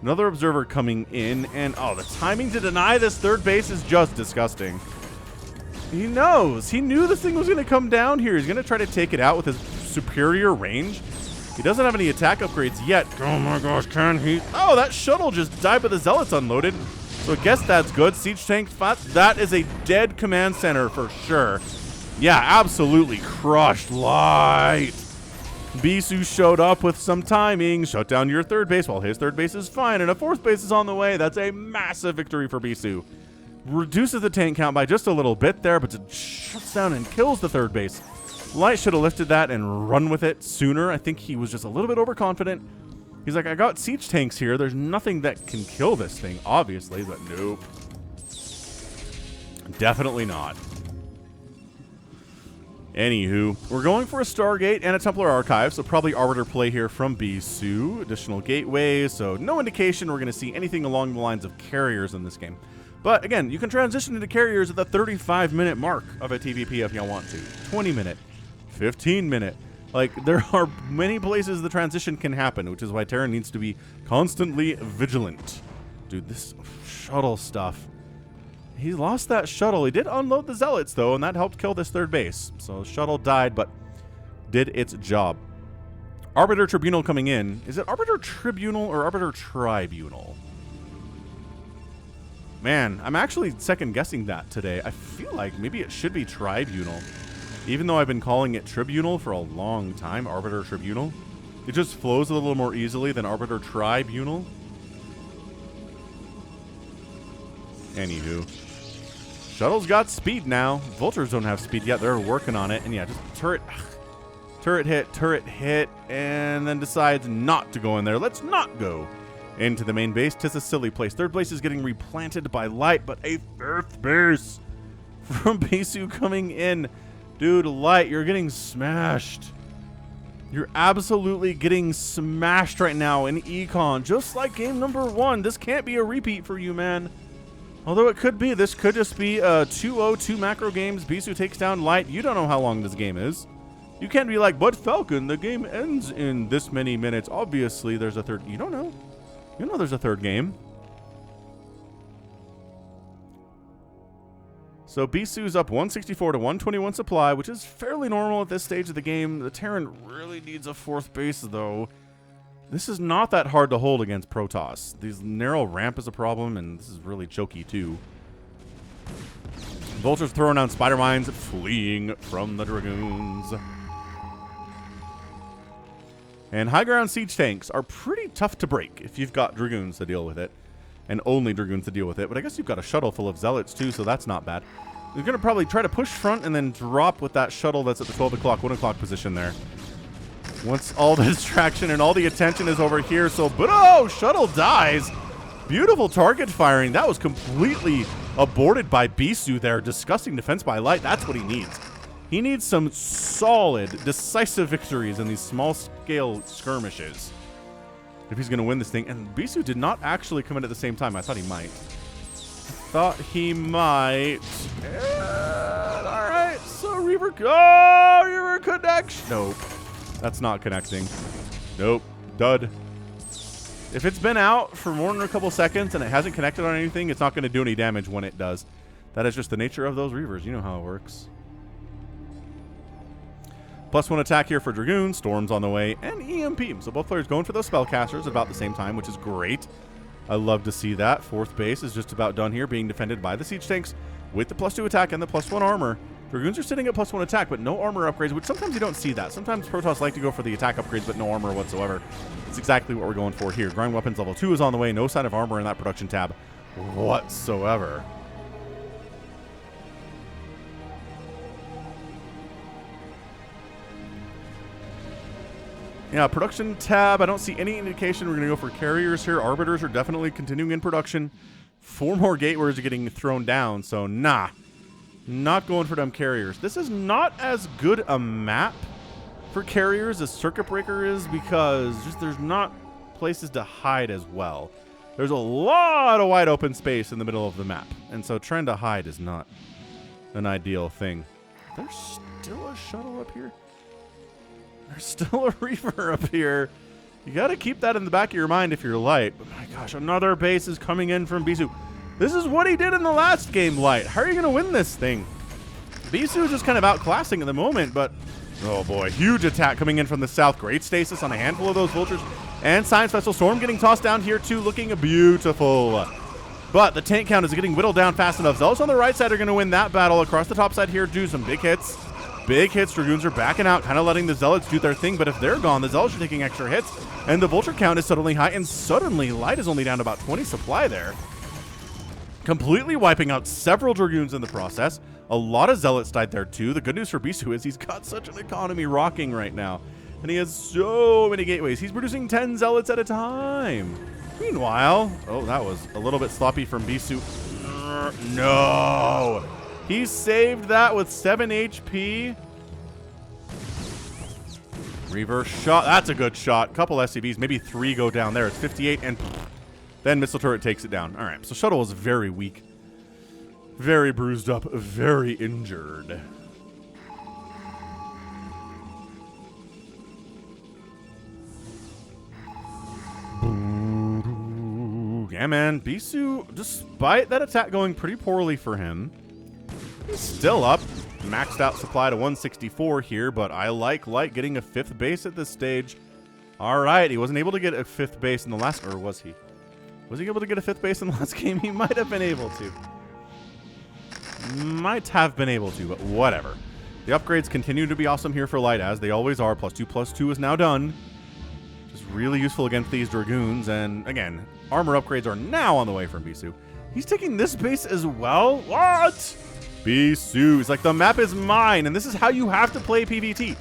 Another observer coming in, and oh, the timing to deny this third base is just disgusting. He knows. He knew this thing was going to come down here. He's going to try to take it out with his superior range. He doesn't have any attack upgrades yet. Oh my gosh, can he? Oh, that shuttle just died, but the Zealots unloaded. So I guess that's good. Siege tank spot. That is a dead command center for sure. Yeah, absolutely crushed. Light. BISU showed up with some timing. Shut down your third base while his third base is fine, and a fourth base is on the way. That's a massive victory for BISU. Reduces the tank count by just a little bit there, but it shuts down and kills the third base. Light should have lifted that and run with it sooner. I think he was just a little bit overconfident. He's like, I got siege tanks here. There's nothing that can kill this thing, obviously, but nope. Definitely not. Anywho, we're going for a Stargate and a Templar Archive, so probably Arbiter play here from BISU. Additional gateways, so no indication we're going to see anything along the lines of carriers in this game. But again, you can transition into carriers at the 35-minute mark of a TVP if you want to. 20-minute, 15-minute. Like, there are many places the transition can happen, which is why Terran needs to be constantly vigilant. Dude, this shuttle stuff. He lost that shuttle. He did unload the Zealots, though, and that helped kill this third base. So the shuttle died, but did its job. Arbiter Tribunal coming in. Is it Arbiter Tribunal or Arbiter Tribunal? Man, I'm actually second-guessing that today. I feel like maybe it should be Tribunal. Even though I've been calling it Tribunal for a long time, Arbiter Tribunal. It just flows a little more easily than Arbiter Tribunal. Anywho. Shuttle's got speed now. Vultures don't have speed yet. They're working on it. And yeah, just turret hit, and then decides not to go in there. Let's not go into the main base. Tis a silly place. Third place is getting replanted by Light, but a fifth base from BISU coming in. Dude, Light, you're getting smashed. You're absolutely getting smashed right now in Econ. Just like game number 1. This can't be a repeat for you, man. Although it could be. This could just be 2-0-2 macro games. BISU takes down Light. You don't know how long this game is. You can't be like, but Falcon, the game ends in this many minutes. Obviously, there's a third. You don't know. You know there's a third game. So BISU's up 164 to 121 supply, which is fairly normal at this stage of the game. The Terran really needs a fourth base, though. This is not that hard to hold against Protoss. This narrow ramp is a problem, and this is really choky, too. Vultures throwing down spider mines, fleeing from the Dragoons. And high ground siege tanks are pretty tough to break if you've got Dragoons to deal with it. And only Dragoons to deal with it. But I guess you've got a shuttle full of Zealots, too, so that's not bad. You're going to probably try to push front and then drop with that shuttle that's at the 12 o'clock, 1 o'clock position there. Once all the distraction and all the attention is over here, so, but oh, shuttle dies. Beautiful target firing. That was completely aborted by BISU there. Disgusting defense by Light. That's what he needs. He needs some solid, decisive victories in these small-scale skirmishes if he's going to win this thing. And BISU did not actually come in at the same time. I thought he might. All right, so Reaver, oh, Reaver connection. Nope. That's not connecting. Nope. Dud. If it's been out for more than a couple seconds and it hasn't connected on anything, it's not going to do any damage when it does. That is just the nature of those Reavers. You know how it works. +1 attack here for Dragoon. Storm's on the way. And EMP. So both players going for those spellcasters at about the same time, which is great. I love to see that. Fourth base is just about done here, being defended by the siege tanks with the +2 attack and the +1 armor. Dragoons are sitting at +1 attack, but no armor upgrades, which sometimes you don't see that. Sometimes Protoss like to go for the attack upgrades, but no armor whatsoever. It's exactly what we're going for here. Grind Weapons level 2 is on the way. No sign of armor in that production tab whatsoever. Yeah, production tab, I don't see any indication we're going to go for carriers here. Arbiters are definitely continuing in production. 4 more gateways are getting thrown down, so nah. Not going for them carriers. This is not as good a map for carriers as Circuit Breaker is because just there's not places to hide as well. There's a lot of wide open space in the middle of the map, and so trying to hide is not an ideal thing. There's still a shuttle up here. There's still a Reaver up here. You got to keep that in the back of your mind if you're Light. But my gosh, another base is coming in from BISU. This is what he did in the last game, Light. How are you going to win this thing? BISU is just kind of outclassing at the moment, but oh boy, huge attack coming in from the south. Great stasis on a handful of those vultures. And Science Vessel Storm getting tossed down here too, looking beautiful. But the tank count is getting whittled down fast enough. Zealots on the right side are going to win that battle. Across the top side here, do some big hits. Big hits. Dragoons are backing out, kind of letting the Zealots do their thing. But if they're gone, the Zealots are taking extra hits. And the vulture count is suddenly high. And suddenly, Light is only down to about 20 supply there. Completely wiping out several Dragoons in the process. A lot of Zealots died there too. The good news for BISU is he's got such an economy rocking right now. And he has so many gateways. He's producing 10 Zealots at a time. Meanwhile, oh, that was a little bit sloppy from BISU. No! He saved that with 7 HP. Reverse shot. That's a good shot. Couple SCVs, maybe 3 go down there. It's 58, and then missile turret takes it down. All right, so shuttle is very weak. Very bruised up, very injured. Yeah, man. BISU, despite that attack going pretty poorly for him, he's still up. Maxed out supply to 164 here, but I like Light getting a 5th base at this stage. All right, he wasn't able to get a 5th base in the last, or was he? Was he able to get a 5th base in the last game? He might have been able to. Might have been able to, but whatever. The upgrades continue to be awesome here for Light, as they always are. +2/+2 is now done. Just really useful against these Dragoons, and again, armor upgrades are now on the way from BISU. He's taking this base as well? What? BISU. He's like, the map is mine, and this is how you have to play PvT.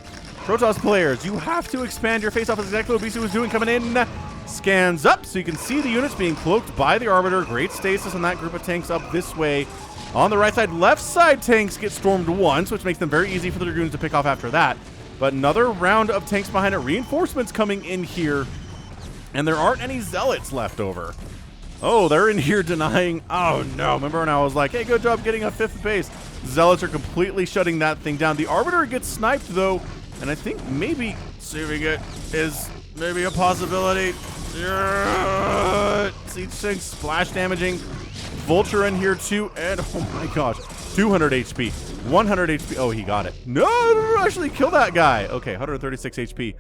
Protoss players, you have to expand your face-off. That's exactly what BISU was doing coming in. Scans up, so you can see the units being cloaked by the Arbiter. Great stasis on that group of tanks up this way. On the right side, left side tanks get stormed once, which makes them very easy for the Dragoons to pick off after that. But another round of tanks behind it. Reinforcements coming in here. And there aren't any Zealots left over. Oh, they're in here denying. Oh, no. Remember when I was like, hey, good job getting a 5th base. Zealots are completely shutting that thing down. The Arbiter gets sniped, though. And I think maybe saving it is maybe a possibility. Siege tank splash damaging. Vulture in here, too. And, oh, my gosh. 200 HP. 100 HP. Oh, he got it. No, actually kill that guy. Okay, 136 HP.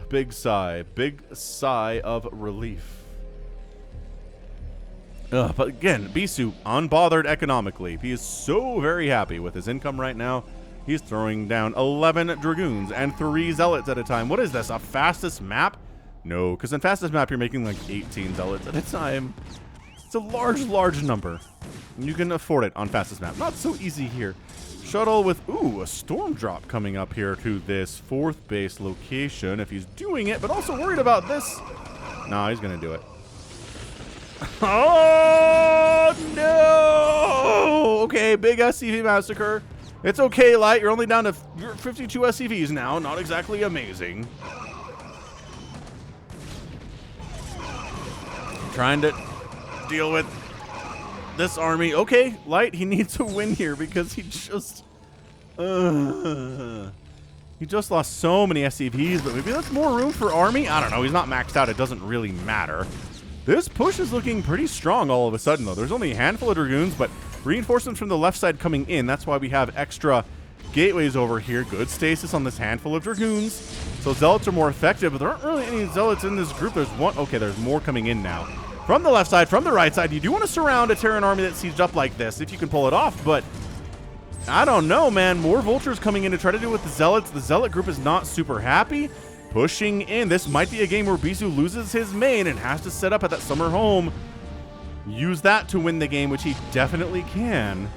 Big sigh. Big sigh of relief. But again, BISU, unbothered economically. He is so very happy with his income right now. He's throwing down 11 Dragoons and 3 Zealots at a time. What is this, a fastest map? No, because in fastest map, you're making like 18 Zealots at a time. It's a large number. You can afford it on fastest map. Not so easy here. Shuttle with, ooh, a storm drop coming up here to this 4th base location. If he's doing it, but also worried about this. No, he's going to do it. Oh, no! Okay, big SCV massacre. It's okay, Light. You're only down to 52 SCVs now. Not exactly amazing. Trying to deal with this army. Okay, Light, he needs to win here because he just lost so many SCVs, but maybe that's more room for army. I don't know. He's not maxed out. It doesn't really matter. This push is looking pretty strong all of a sudden, though. There's only a handful of Dragoons, but reinforcements from the left side coming in. That's why we have extra gateways over here. Good stasis on this handful of Dragoons. So Zealots are more effective, but there aren't really any Zealots in this group. There's one. Okay, there's more coming in now. From the left side, from the right side, you do want to surround a Terran army that's sieged up like this, if you can pull it off, but I don't know, man. More vultures coming in to try to do with the zealots. The zealot group is not super happy. Pushing in. This might be a game where BISU loses his main and has to set up at that summer home. Use that to win the game, which he definitely can.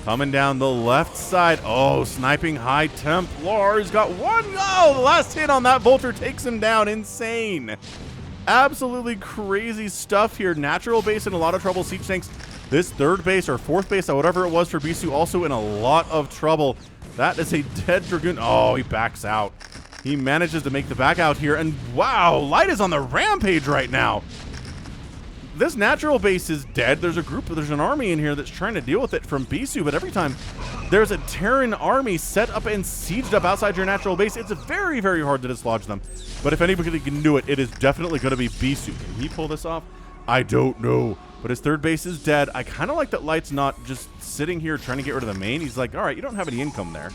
Coming down the left side. Oh, sniping High Templar. He's got one. Oh, the last hit on that vulture takes him down. Insane. Absolutely crazy stuff here. Natural base in a lot of trouble. Siege tanks. This third base or fourth base, or whatever it was for BISU, also in a lot of trouble. That is a dead Dragoon. Oh, he backs out. He manages to make the back out here. And wow, Light is on the rampage right now. This natural base is dead. There's an army in here that's trying to deal with it from BISU, but every time there's a Terran army set up and sieged up outside your natural base, it's very, very hard to dislodge them. But if anybody can do it, it is definitely going to be BISU. Can he pull this off? I don't know. But his third base is dead. I kind of like that Light's not just sitting here trying to get rid of the main. He's like, all right, you don't have any income there.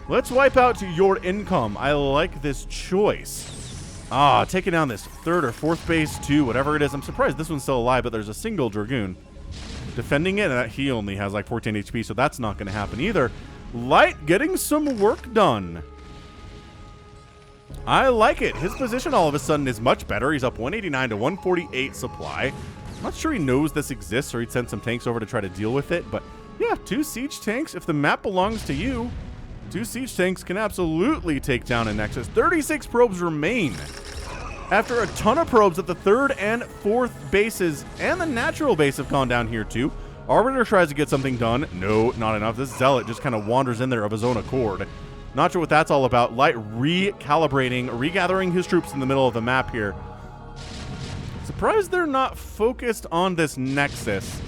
Let's wipe out your income. I like this choice. Ah, taking down this third or fourth base too, whatever it is. I'm surprised this one's still alive, but there's a single Dragoon defending it, and he only has like 14 HP, so that's not going to happen either. Light getting some work done. I like it. His position all of a sudden is much better. He's up 189 to 148 supply. I'm not sure he knows this exists, or he'd send some tanks over to try to deal with it, but yeah, 2 siege tanks. If the map belongs to you, 2 siege tanks can absolutely take down a Nexus. 36 probes remain. After a ton of probes at the third and fourth bases, and the natural base have gone down here too. Arbiter tries to get something done. No, not enough. This Zealot just kind of wanders in there of his own accord. Not sure what that's all about. Light recalibrating, regathering his troops in the middle of the map here. Surprised they're not focused on this Nexus.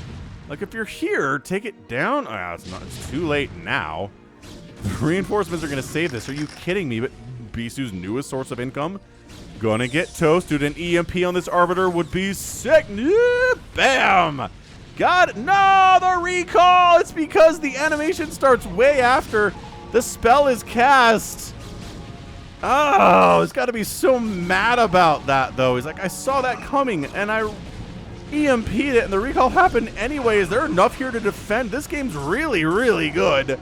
Like, if you're here, take it down. Oh, it's too late now. The reinforcements are going to save this. Are you kidding me? But BISU's newest source of income? Gonna get toasted. An EMP on this Arbiter would be sick. Bam! God, no! The recall! It's because the animation starts way after the spell is cast. Oh, he's got to be so mad about that, though. He's like, I saw that coming, and I EMP'd it, and the recall happened anyways. Is there enough here to defend? This game's really, really good.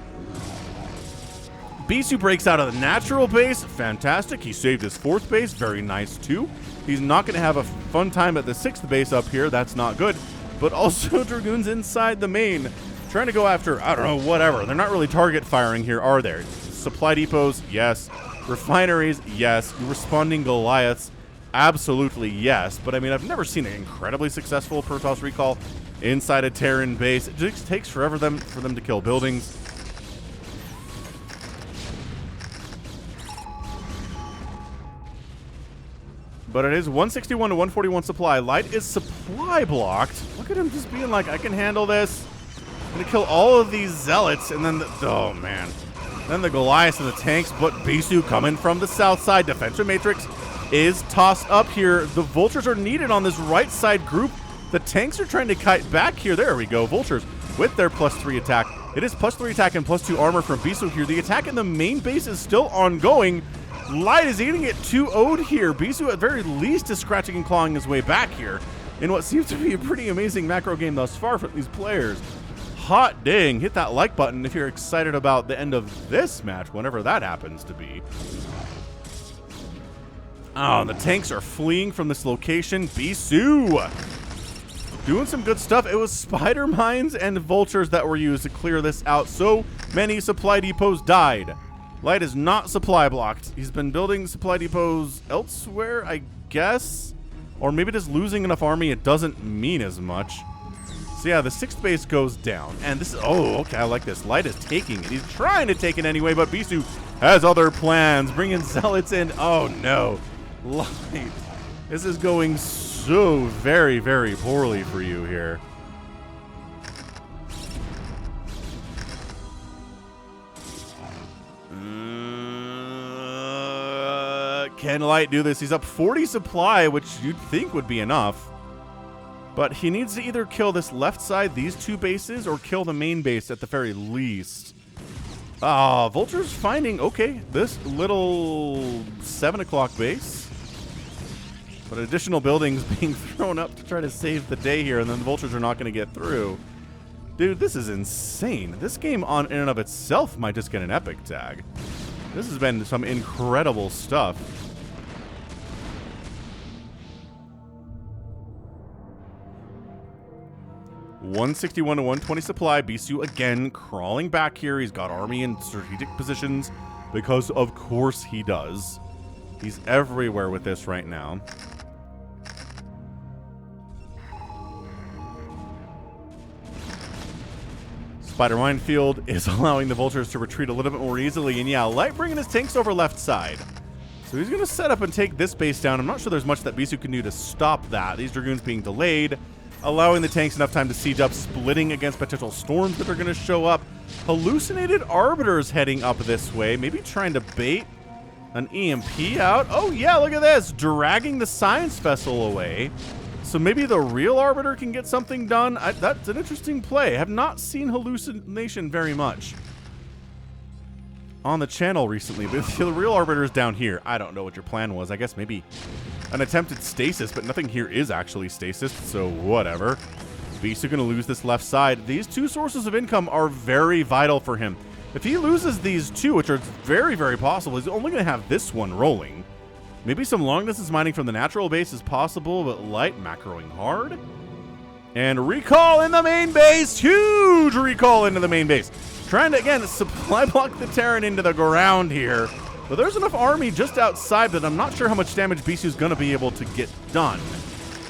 BISU breaks out of the natural base. Fantastic. He saved his fourth base. Very nice, too. He's not going to have a fun time at the sixth base up here. That's not good. But also Dragoons inside the main. Trying to go after, I don't know, whatever. They're not really target firing here, are there? Supply depots, yes. Refineries, yes. Responding Goliaths, absolutely yes. But I mean, I've never seen an incredibly successful Protoss recall inside a Terran base. It just takes forever for them to kill buildings. But it is 161 to 141 supply. Light is supply blocked. Look at him just being like, I can handle this. I'm going to kill all of these zealots. And then, oh man. Then the Goliaths and the tanks. But BISU coming from the south side. Defensive matrix is tossed up here. The vultures are needed on this right side group. The tanks are trying to kite back here. There we go. Vultures with their +3 attack. It is +3 attack and +2 armor from BISU here. The attack in the main base is still ongoing. Light is eating it 2-0'd here. BISU at very least is scratching and clawing his way back here in what seems to be a pretty amazing macro game thus far for these players. Hot dang. Hit that like button if you're excited about the end of this match, whenever that happens to be. Oh, and the tanks are fleeing from this location. BISU doing some good stuff. It was spider mines and vultures that were used to clear this out. So many supply depots died. Light is not supply blocked. He's been building supply depots elsewhere, I guess. Or maybe just losing enough army, it doesn't mean as much. So yeah, the sixth base goes down. And this is, oh, okay, I like this. Light is taking it. He's trying to take it anyway, but BISU has other plans. Bringing zealots in. Oh, no. Light. This is going so very, very poorly for you here. Can Light do this? He's up 40 supply, which you'd think would be enough. But he needs to either kill this left side, these two bases, or kill the main base at the very least. Ah, Vulture's finding, okay, this little 7 o'clock base. But additional buildings being thrown up to try to save the day here, and then the Vultures are not going to get through. Dude, this is insane. This game in and of itself might just get an epic tag. This has been some incredible stuff. $161 to $120 supply. BISU again crawling back here. He's got army in strategic positions because of course he does. He's everywhere with this right now. Spider Minefield is allowing the vultures to retreat a little bit more easily. And yeah, Light bringing his tanks over left side. So he's going to set up and take this base down. I'm not sure there's much that BISU can do to stop that. These Dragoons being delayed, allowing the tanks enough time to siege up, splitting against potential storms that are going to show up. Hallucinated Arbiters heading up this way, maybe trying to bait an EMP out. Oh yeah, look at this, dragging the Science Vessel away. So maybe the real Arbiter can get something done. That's an interesting play. I have not seen Hallucination very much on the channel recently, but the real Arbiter is down here. I don't know what your plan was. I guess maybe an attempted stasis, but nothing here is actually stasis, so whatever. BISU going to lose this left side. These two sources of income are very vital for him. If he loses these two, which are very, very possible, he's only going to have this one rolling. Maybe some long distance mining from the natural base is possible, but Light macroing hard. And recall in the main base. Huge recall into the main base. Trying to, again, supply block the Terran into the ground here. But there's enough army just outside that I'm not sure how much damage BISU is going to be able to get done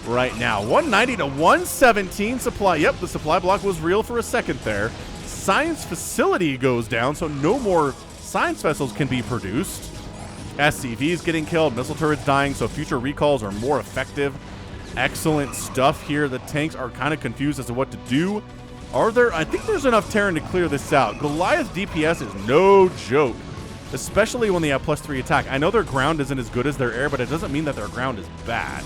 right now. 190 to 117 supply. Yep, the supply block was real for a second there. Science facility goes down, so no more science vessels can be produced. SCVs getting killed, missile turrets dying, so future recalls are more effective. Excellent stuff here. The tanks are kind of confused as to what to do. I think there's enough Terran to clear this out. Goliath DPS is no joke, especially when they have +3 attack. I know their ground isn't as good as their air, but it doesn't mean that their ground is bad.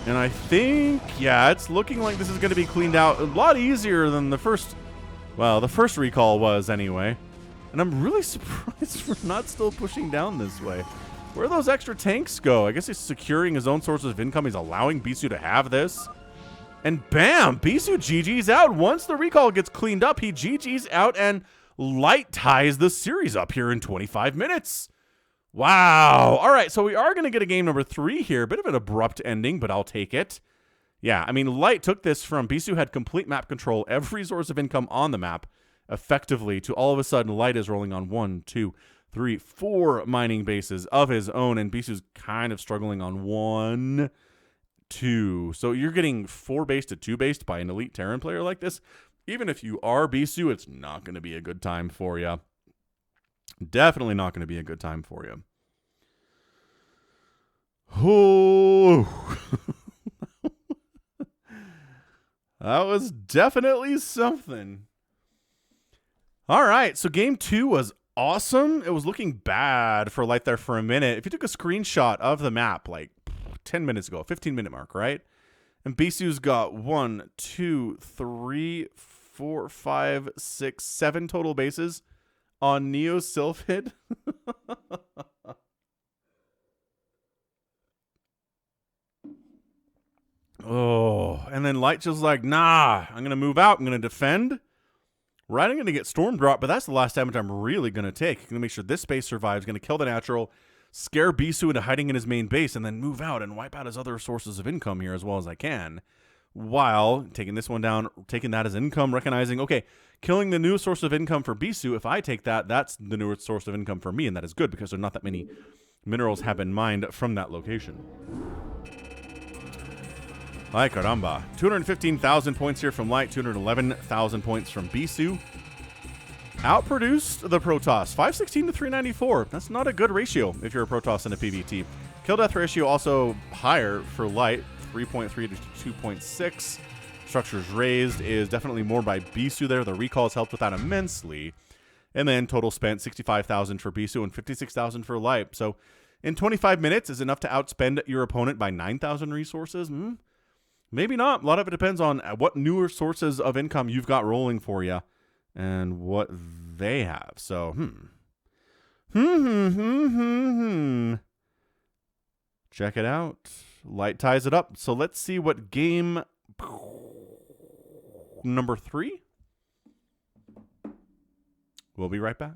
And I think, yeah, it's looking like this is going to be cleaned out a lot easier than the first, well, the first recall was anyway. And I'm really surprised we're not still pushing down this way. Where do those extra tanks go? I guess he's securing his own sources of income. He's allowing BISU to have this. And bam, BISU GG's out. Once the recall gets cleaned up, he GG's out and Light ties the series up here in 25 minutes. Wow. All right, so we are going to get a game number 3 here. Bit of an abrupt ending, but I'll take it. Yeah, I mean, Light took this from BISU had complete map control, every source of income on the map, effectively, to all of a sudden Light is rolling on 1, 2, 3, 4 mining bases of his own, and BISU's kind of struggling on 1, 2. So you're getting 4-based to 2-based by an elite Terran player like this. Even if you are BISU, it's not going to be a good time for you. Definitely not going to be a good time for you. Oh, that was definitely something. All right, so game 2 was awesome. It was looking bad for Light there for a minute. If you took a screenshot of the map like 10 minutes ago, 15-minute mark, right? And BISU's got 1, 2, 3, 4, 5, 6, 7 total bases on Neo Sylphid. Oh, and then Light just like, nah, I'm going to move out. I'm going to defend. Right, I'm going to get Storm Drop, but that's the last damage I'm really going to take. I'm going to make sure this base survives, going to kill the natural, scare BISU into hiding in his main base, and then move out and wipe out his other sources of income here as well as I can. While taking this one down, taking that as income, recognizing, okay, killing the new source of income for BISU, if I take that, that's the newest source of income for me, and that is good because there are not that many minerals have been mined from that location. Ay caramba. 215,000 points here from Light, 211,000 points from BISU. Outproduced the Protoss, 516 to 394. That's not a good ratio if you're a Protoss in a PvT. Kill death ratio also higher for Light, 3.3 to 2.6. Structures raised is definitely more by BISU there. The recalls helped with that immensely. And then total spent 65,000 for BISU and 56,000 for Light. So in 25 minutes is enough to outspend your opponent by 9,000 resources? Maybe not. A lot of it depends on what newer sources of income you've got rolling for you and what they have. So, check it out. Light ties it up. So let's see what game number 3 We'll be right back.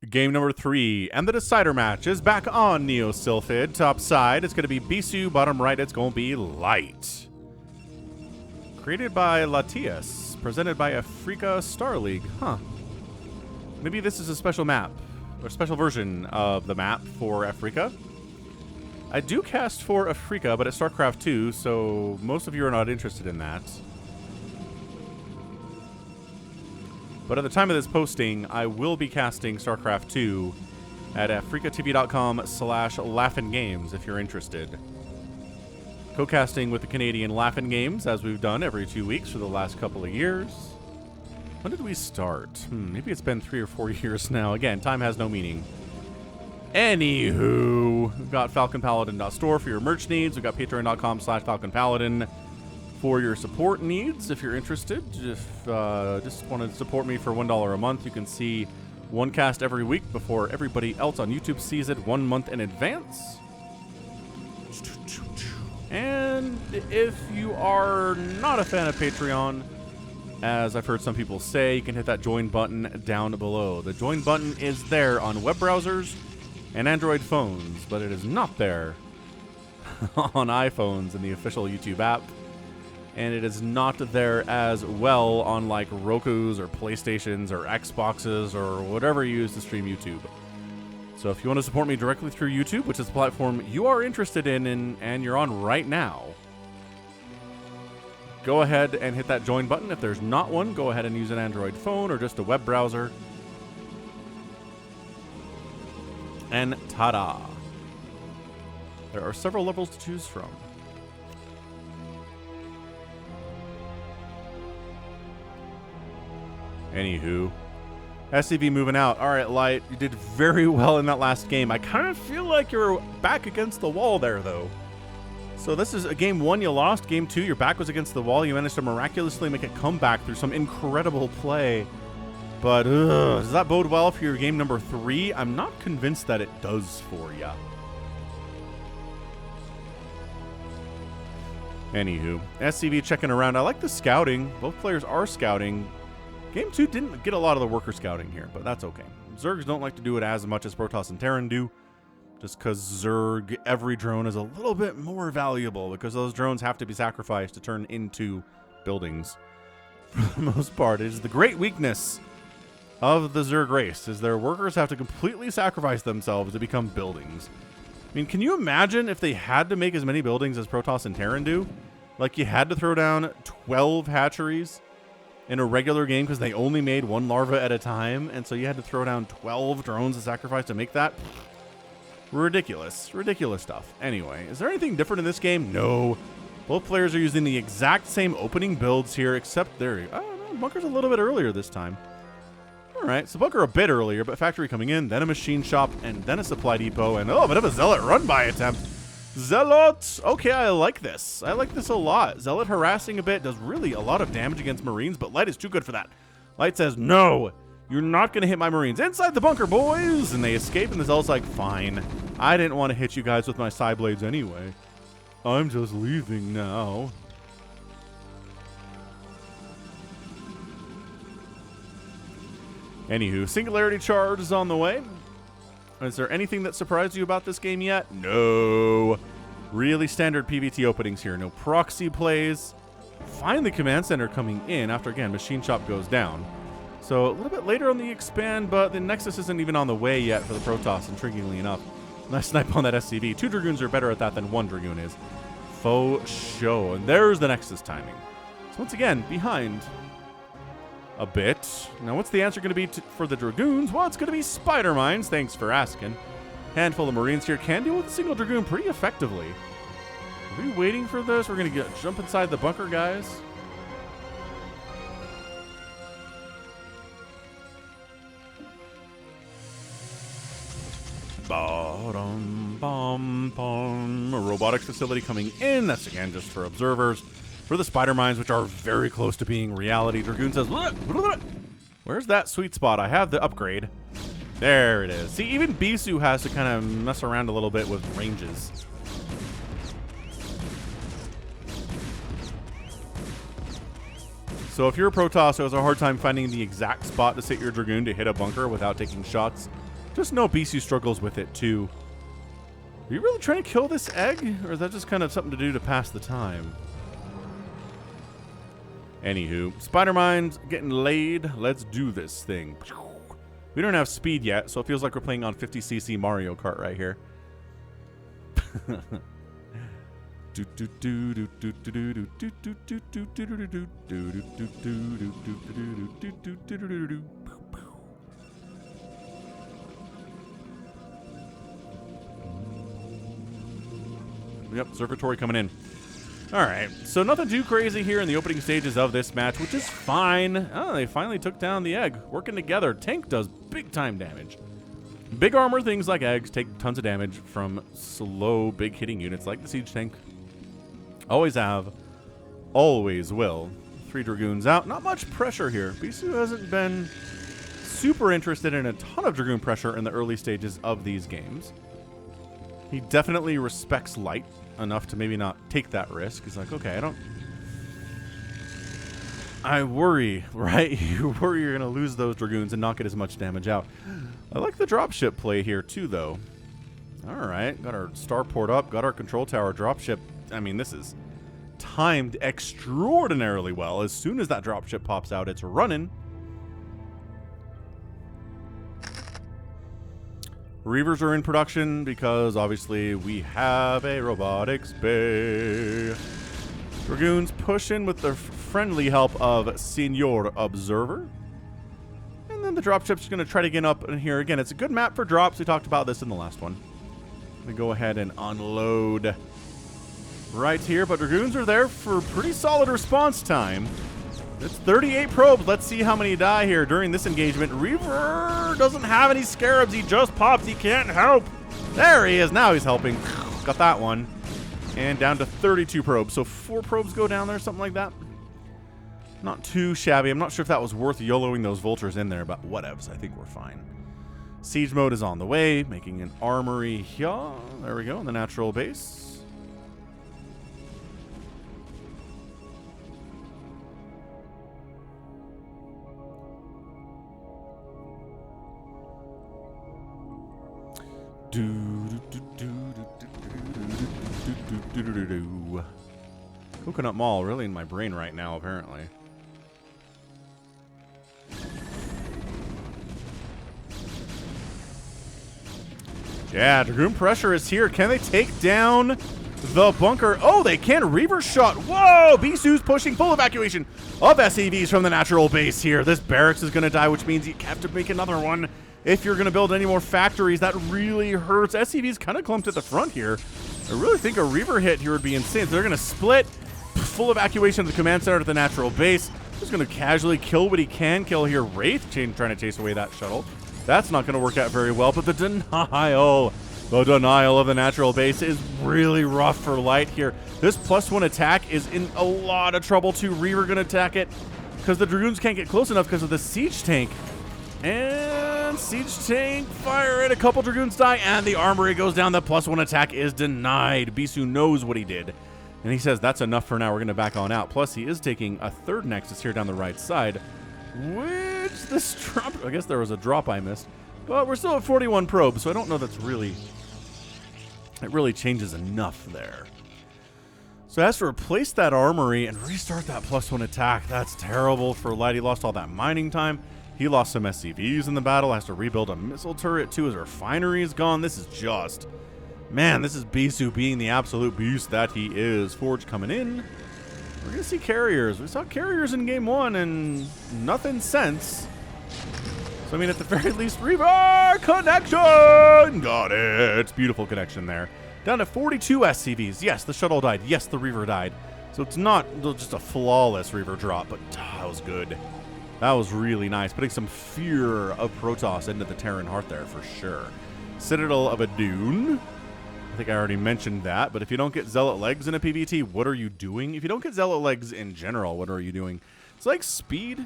Game number 3, and the decider match is back on Neo Sylphid. Top side, it's going to be BISU. Bottom right, it's going to be Light. Created by Latias. Presented by Africa Star League. Huh. Maybe this is a special map, or special version of the map for Africa. I do cast for Africa, but it's StarCraft 2, so most of you are not interested in that. But at the time of this posting, I will be casting StarCraft 2 at africatv.com/laughingames if you're interested. Co-casting with the Canadian Laughin' Games, as we've done every 2 weeks for the last couple of years. When did we start? Maybe it's been 3 or 4 years now. Again, time has no meaning. Anywho, we've got FalconPaladin.store for your merch needs. We've got patreon.com/FalconPaladin for your support needs, if you're interested. If just want to support me for $1 a month, you can see one cast every week before everybody else on YouTube sees it 1 month in advance. And if you are not a fan of Patreon, as I've heard some people say, you can hit that join button down below. The join button is there on web browsers and Android phones, but it is not there on iPhones in the official YouTube app. And it is not there as well on like Roku's or PlayStations or Xboxes or whatever you use to stream YouTube. So if you want to support me directly through YouTube, which is the platform you are interested in and you're on right now, go ahead and hit that join button. If there's not one, go ahead and use an Android phone or just a web browser. And ta-da! There are several levels to choose from. Anywho, SCV moving out. All right, Light, you did very well in that last game. I kind of feel like you're back against the wall there, though. So this is a game 1, you lost. Game 2, your back was against the wall. You managed to miraculously make a comeback through some incredible play. But does that bode well for your game number 3? I'm not convinced that it does for ya. Anywho, SCV checking around. I like the scouting. Both players are scouting. Game 2 didn't get a lot of the worker scouting here, but that's okay. Zergs don't like to do it as much as Protoss and Terran do, just because Zerg, every drone is a little bit more valuable, because those drones have to be sacrificed to turn into buildings. For the most part, it is the great weakness of the Zerg race, is their workers have to completely sacrifice themselves to become buildings. I mean, can you imagine if they had to make as many buildings as Protoss and Terran do? Like, you had to throw down 12 hatcheries in a regular game because they only made one larva at a time, and so you had to throw down 12 drones to sacrifice to make that? Ridiculous. Ridiculous stuff. Anyway, is there anything different in this game? No. Both players are using the exact same opening builds here, except there. I don't know, Bunker's a little bit earlier this time. Alright, so Bunker a bit earlier, but factory coming in, then a machine shop, and then a supply depot, and oh, a bit of a Zealot run-by attempt. Zealot! Okay, I like this. I like this a lot. Zealot harassing a bit, does really a lot of damage against Marines, but Light is too good for that. Light says, no, you're not going to hit my Marines. Inside the bunker, boys! And they escape, and the Zealot's like, fine. I didn't want to hit you guys with my side blades anyway. I'm just leaving now. Anywho, Singularity Charge is on the way. Is there anything that surprised you about this game yet? No. Really standard PvT openings here. No proxy plays. Finally, Command Center coming in after, again, Machine Shop goes down. So a little bit later on the expand, but the Nexus isn't even on the way yet for the Protoss, intriguingly enough. Nice snipe on that SCV. 2 Dragoons are better at that than 1 Dragoon is. Faux show. And there's the Nexus timing. So once again, behind a bit. Now, what's the answer going to be for the Dragoons? Well, it's going to be Spider Mines. Thanks for asking. Handful of Marines here can deal with a single Dragoon pretty effectively. Are we waiting for this? We're going to jump inside the bunker, guys. Ba-dum-bum-bum. A robotics facility coming in. That's, again, just for observers. For the Spider Mines, which are very close to being reality. Dragoon says, where's that sweet spot? I have the upgrade. There it is. See, even BISU has to kind of mess around a little bit with ranges. So if you're a Protoss who has a hard time finding the exact spot to sit your Dragoon to hit a bunker without taking shots, just know BISU struggles with it too. Are you really trying to kill this egg? Or is that just kind of something to do to pass the time? Anywho, Spider Mind's getting laid. Let's do this thing. We don't have speed yet, so it feels like we're playing on 50cc Mario Kart right here. Yep, Observatory coming in. Alright, so nothing too crazy here in the opening stages of this match, which is fine. Oh, they finally took down the egg. Working together. Tank does big time damage. Big armor things like eggs take tons of damage from slow, big hitting units like the Siege Tank. Always have. Always will. 3 Dragoons out. Not much pressure here. BISU hasn't been super interested in a ton of Dragoon pressure in the early stages of these games. He definitely respects light enough to maybe not take that risk. He's like, okay, I worry, right? You worry you're going to lose those Dragoons and not get as much damage out. I like the dropship play here too, though. All right, got our starport up, got our control tower dropship. I mean, this is timed extraordinarily well. As soon as that dropship pops out, it's running. Reavers are in production because obviously we have a robotics bay. Dragoons push in with the friendly help of Senor Observer. And then the dropship's going to try to get up in here again. It's a good map for drops. We talked about this in the last one. We go ahead and unload right here, but Dragoons are there for pretty solid response time. It's 38 probes. Let's see how many die here during this engagement. Reaver doesn't have any scarabs. He just pops. He can't help. There he is. Now he's helping. Got that one. And down to 32 probes. So 4 probes go down there, something like that. Not too shabby. I'm not sure if that was worth YOLOing those vultures in there, but whatevs. I think we're fine. Siege mode is on the way, making an armory here. There we go, in the natural base. Coconut Mall really in my brain right now, apparently. Yeah, Dragoon pressure is here. Can they take down the bunker? Oh, they can. Reaver shot. Whoa! BISU's pushing full evacuation of SCVs from the natural base here. This barracks is going to die, which means you have to make another one. If you're going to build any more factories, that really hurts. SCV's kind of clumped at the front here. I really think a Reaver hit here would be insane. So they're going to split. Full evacuation of the command center to the natural base. Just going to casually kill what he can kill here. Wraith trying to chase away that shuttle. That's not going to work out very well. But the denial of the natural base is really rough for Light here. This +1 attack is in a lot of trouble too. Reaver going to attack it because the Dragoons can't get close enough because of the Siege Tank. And Siege Tank fire it. A couple Dragoons die and the armory goes down. The +1 attack is denied. BISU knows what he did. And he says, that's enough for now. We're going to back on out. Plus, he is taking a 3rd Nexus here down the right side. Which this drop... I guess there was a drop I missed. But we're still at 41 probes, so I don't know that's really... It really changes enough there. So has to replace that armory and restart that +1 attack. That's terrible for Light. He lost all that mining time. He lost some SCVs in the battle. Has to rebuild a missile turret, too. His refinery is gone. This is just... Man, this is BISU being the absolute beast that he is. Forge coming in. We're going to see carriers. We saw carriers in game 1 and nothing since. So, I mean, at the very least, Reaver connection! Got it. Beautiful connection there. Down to 42 SCVs. Yes, the shuttle died. Yes, the Reaver died. So it's not just a flawless Reaver drop, but that was good. That was really nice. Putting some fear of Protoss into the Terran heart there for sure. Citadel of Adun. I think I already mentioned that, but if you don't get Zealot Legs in a PvT, what are you doing? If you don't get Zealot Legs in general, what are you doing? It's like speed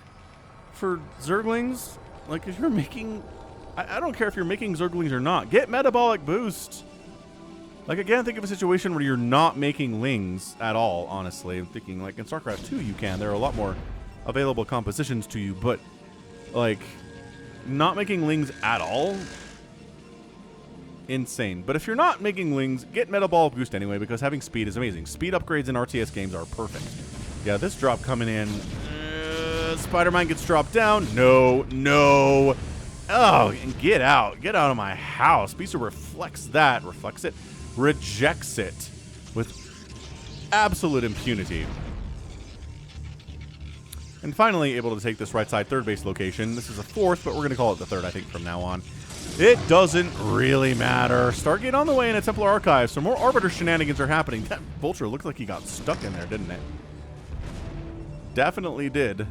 for Zerglings. Like if you're making... I don't care if you're making Zerglings or not. Get Metabolic Boost. Like again, think of a situation where you're not making Lings at all, honestly. I'm thinking like in StarCraft 2 you can. There are a lot more available compositions to you, but, like, not making lings at all, insane. But if you're not making lings, get Metabolic Boost anyway, because having speed is amazing. Speed upgrades in RTS games are perfect. Yeah, this drop coming in. Spider-Man gets dropped down. No, no. Oh, and get out. Get out of my house. BISU reflects that. Reflects it. Rejects it with absolute impunity. And finally, able to take this right side third base location. This is a fourth, but we're going to call it the third, I think, from now on. It doesn't really matter. Stargate on the way in a Templar Archive, so more Arbiter shenanigans are happening. That Vulture looked like he got stuck in there, didn't it? Definitely did.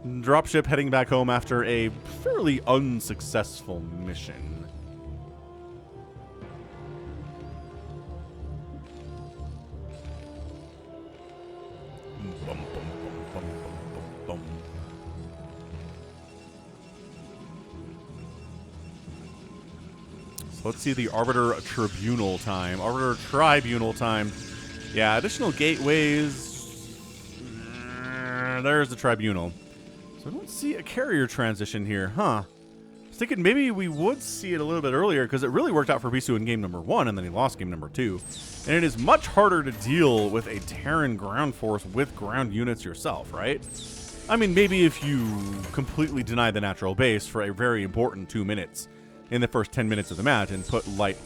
Dropship heading back home after a fairly unsuccessful mission. So let's see the Arbiter Tribunal time. Arbiter Tribunal time. Yeah, additional gateways. There's the Tribunal. So I don't see a carrier transition here, huh? I was thinking maybe we would see it a little bit earlier, because it really worked out for BISU in game number 1, and then he lost game number 2. And it is much harder to deal with a Terran ground force with ground units yourself, right? I mean, maybe if you completely deny the natural base for a very important 2 minutes in the first 10 minutes of the match and put light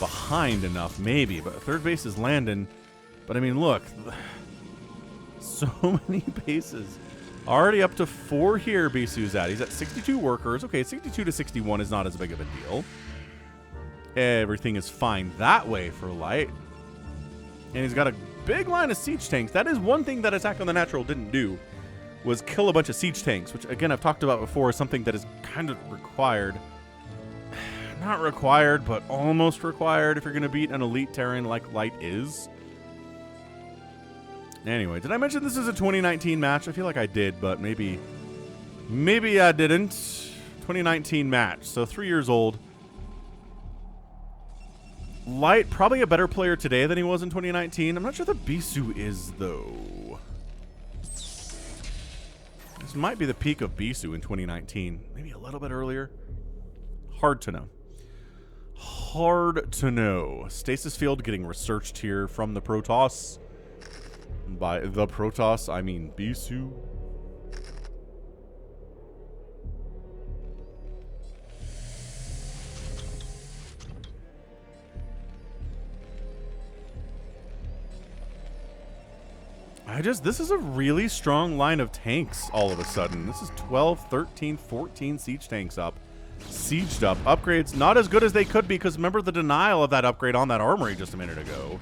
behind enough, maybe. But third base is landing. But I mean, look. So many bases. Already up to 4 here, BISU's at. He's at 62 workers. Okay, 62 to 61 is not as big of a deal. Everything is fine that way for light. And he's got a big line of siege tanks. That is one thing that Attack on the Natural didn't do, was kill a bunch of siege tanks, which, again, I've talked about before, is something that is kind of required. Not required, but almost required if you're going to beat an elite Terran like Light is. Anyway, did I mention this is a 2019 match? I feel like I did, but maybe I didn't. 2019 match, so 3 years old. Light, probably a better player today than he was in 2019. I'm not sure that BISU is, though. This might be the peak of BISU in 2019. Maybe a little bit earlier. Hard to know. Hard to know. Stasis field getting researched here from the Protoss. By the Protoss, I mean BISU. This is a really strong line of tanks all of a sudden. This is 12, 13, 14 siege tanks up. Sieged up. Upgrades not as good as they could be, because remember the denial of that upgrade on that armory just a minute ago.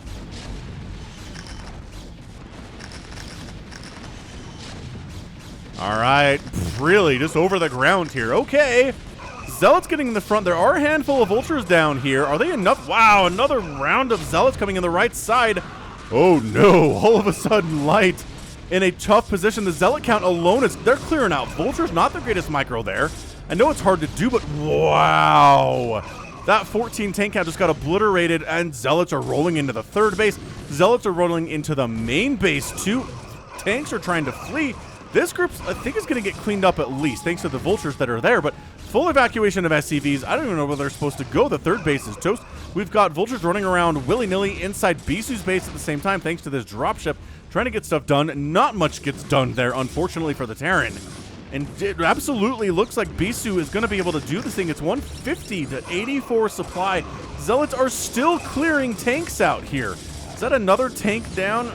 All right, really just over the ground here. Okay, Zealots getting in the front. There are a handful of Vultures down here. Are they enough? Wow, another round of Zealots coming in the right side. Oh no, all of a sudden Light in a tough position. The Zealot count alone is, they're clearing out Vultures. Not the greatest micro there. I know it's hard to do, but wow. That 14 tank count just got obliterated, and Zealots are rolling into the third base. Zealots are rolling into the main base too. Tanks are trying to flee. This group, I think, is going to get cleaned up at least, thanks to the Vultures that are there, but full evacuation of SCVs. I don't even know where they're supposed to go. The third base is toast. We've got Vultures running around willy-nilly inside BISU's base at the same time, thanks to this dropship, trying to get stuff done. Not much gets done there, unfortunately, for the Terran. And it absolutely looks like BISU is going to be able to do this thing. It's 150 to 84 supply. Zealots are still clearing tanks out here. Is that another tank down?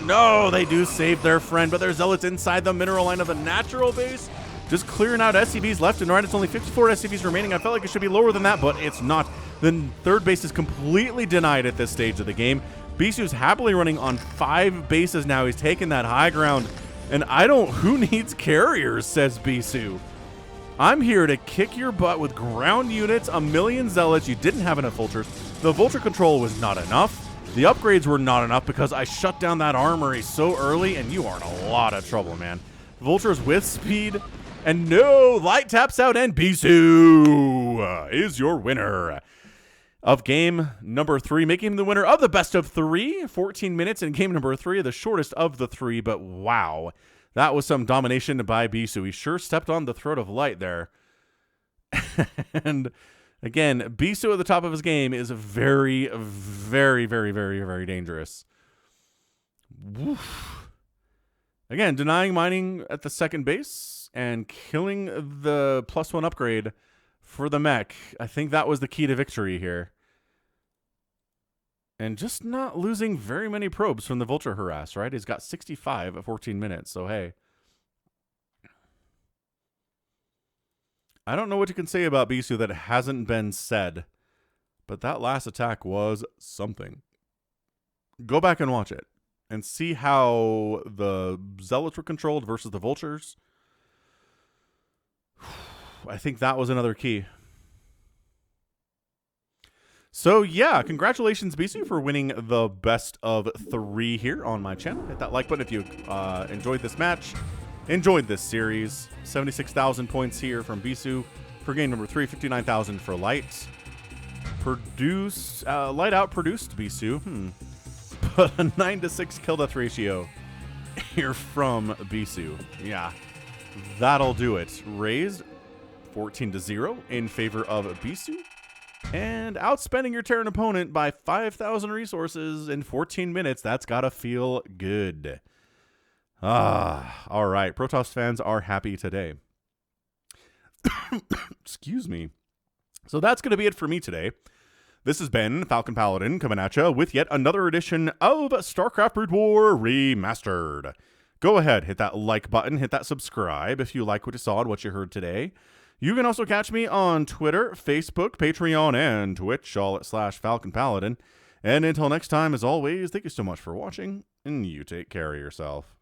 No, they do save their friend, but there's Zealots inside the mineral line of the natural base. Just clearing out SCVs left and right. It's only 54 SCVs remaining. I felt like it should be lower than that, but it's not. The third base is completely denied at this stage of the game. BISU's happily running on 5 bases now. He's taking that high ground. And who needs carriers, says BISU. I'm here to kick your butt with ground units, a million Zealots. You didn't have enough Vultures. The Vulture control was not enough. The upgrades were not enough because I shut down that armory so early, and you are in a lot of trouble, man. Vultures with speed, and no, Light taps out, and BISU is your winner. of game number 3, making him the winner of the best of 3. 14 minutes in game number 3, the shortest of the 3, but wow. That was some domination by BISU. He sure stepped on the throat of light there. And again, BISU at the top of his game is very, very, very, very, very dangerous. Woof. Again, denying mining at the second base and killing the +1 upgrade for the mech. I think that was the key to victory here. And just not losing very many probes from the Vulture Harass, right? He's got 65 at 14 minutes, so hey. I don't know what you can say about BISU that hasn't been said, but that last attack was something. Go back and watch it and see how the Zealots were controlled versus the Vultures. I think that was another key. So yeah, congratulations BISU for winning the best of 3 here on my channel. Hit that like button if you enjoyed this match, enjoyed this series. 76,000 points here from BISU for game number 3, 59,000 for Light. Light outproduced BISU. But a 9-to-6 kill death ratio here from BISU. Yeah, that'll do it. Raised 14-0 in favor of BISU. And outspending your Terran opponent by 5,000 resources in 14 minutes. That's got to feel good. All right. Protoss fans are happy today. Excuse me. So that's going to be it for me today. This has been Falcon Paladin coming at you with yet another edition of StarCraft Brood War Remastered. Go ahead, hit that like button, hit that subscribe if you like what you saw and what you heard today. You can also catch me on Twitter, Facebook, Patreon, and Twitch, all at /Falcon Paladin. And until next time, as always, thank you so much for watching, and you take care of yourself.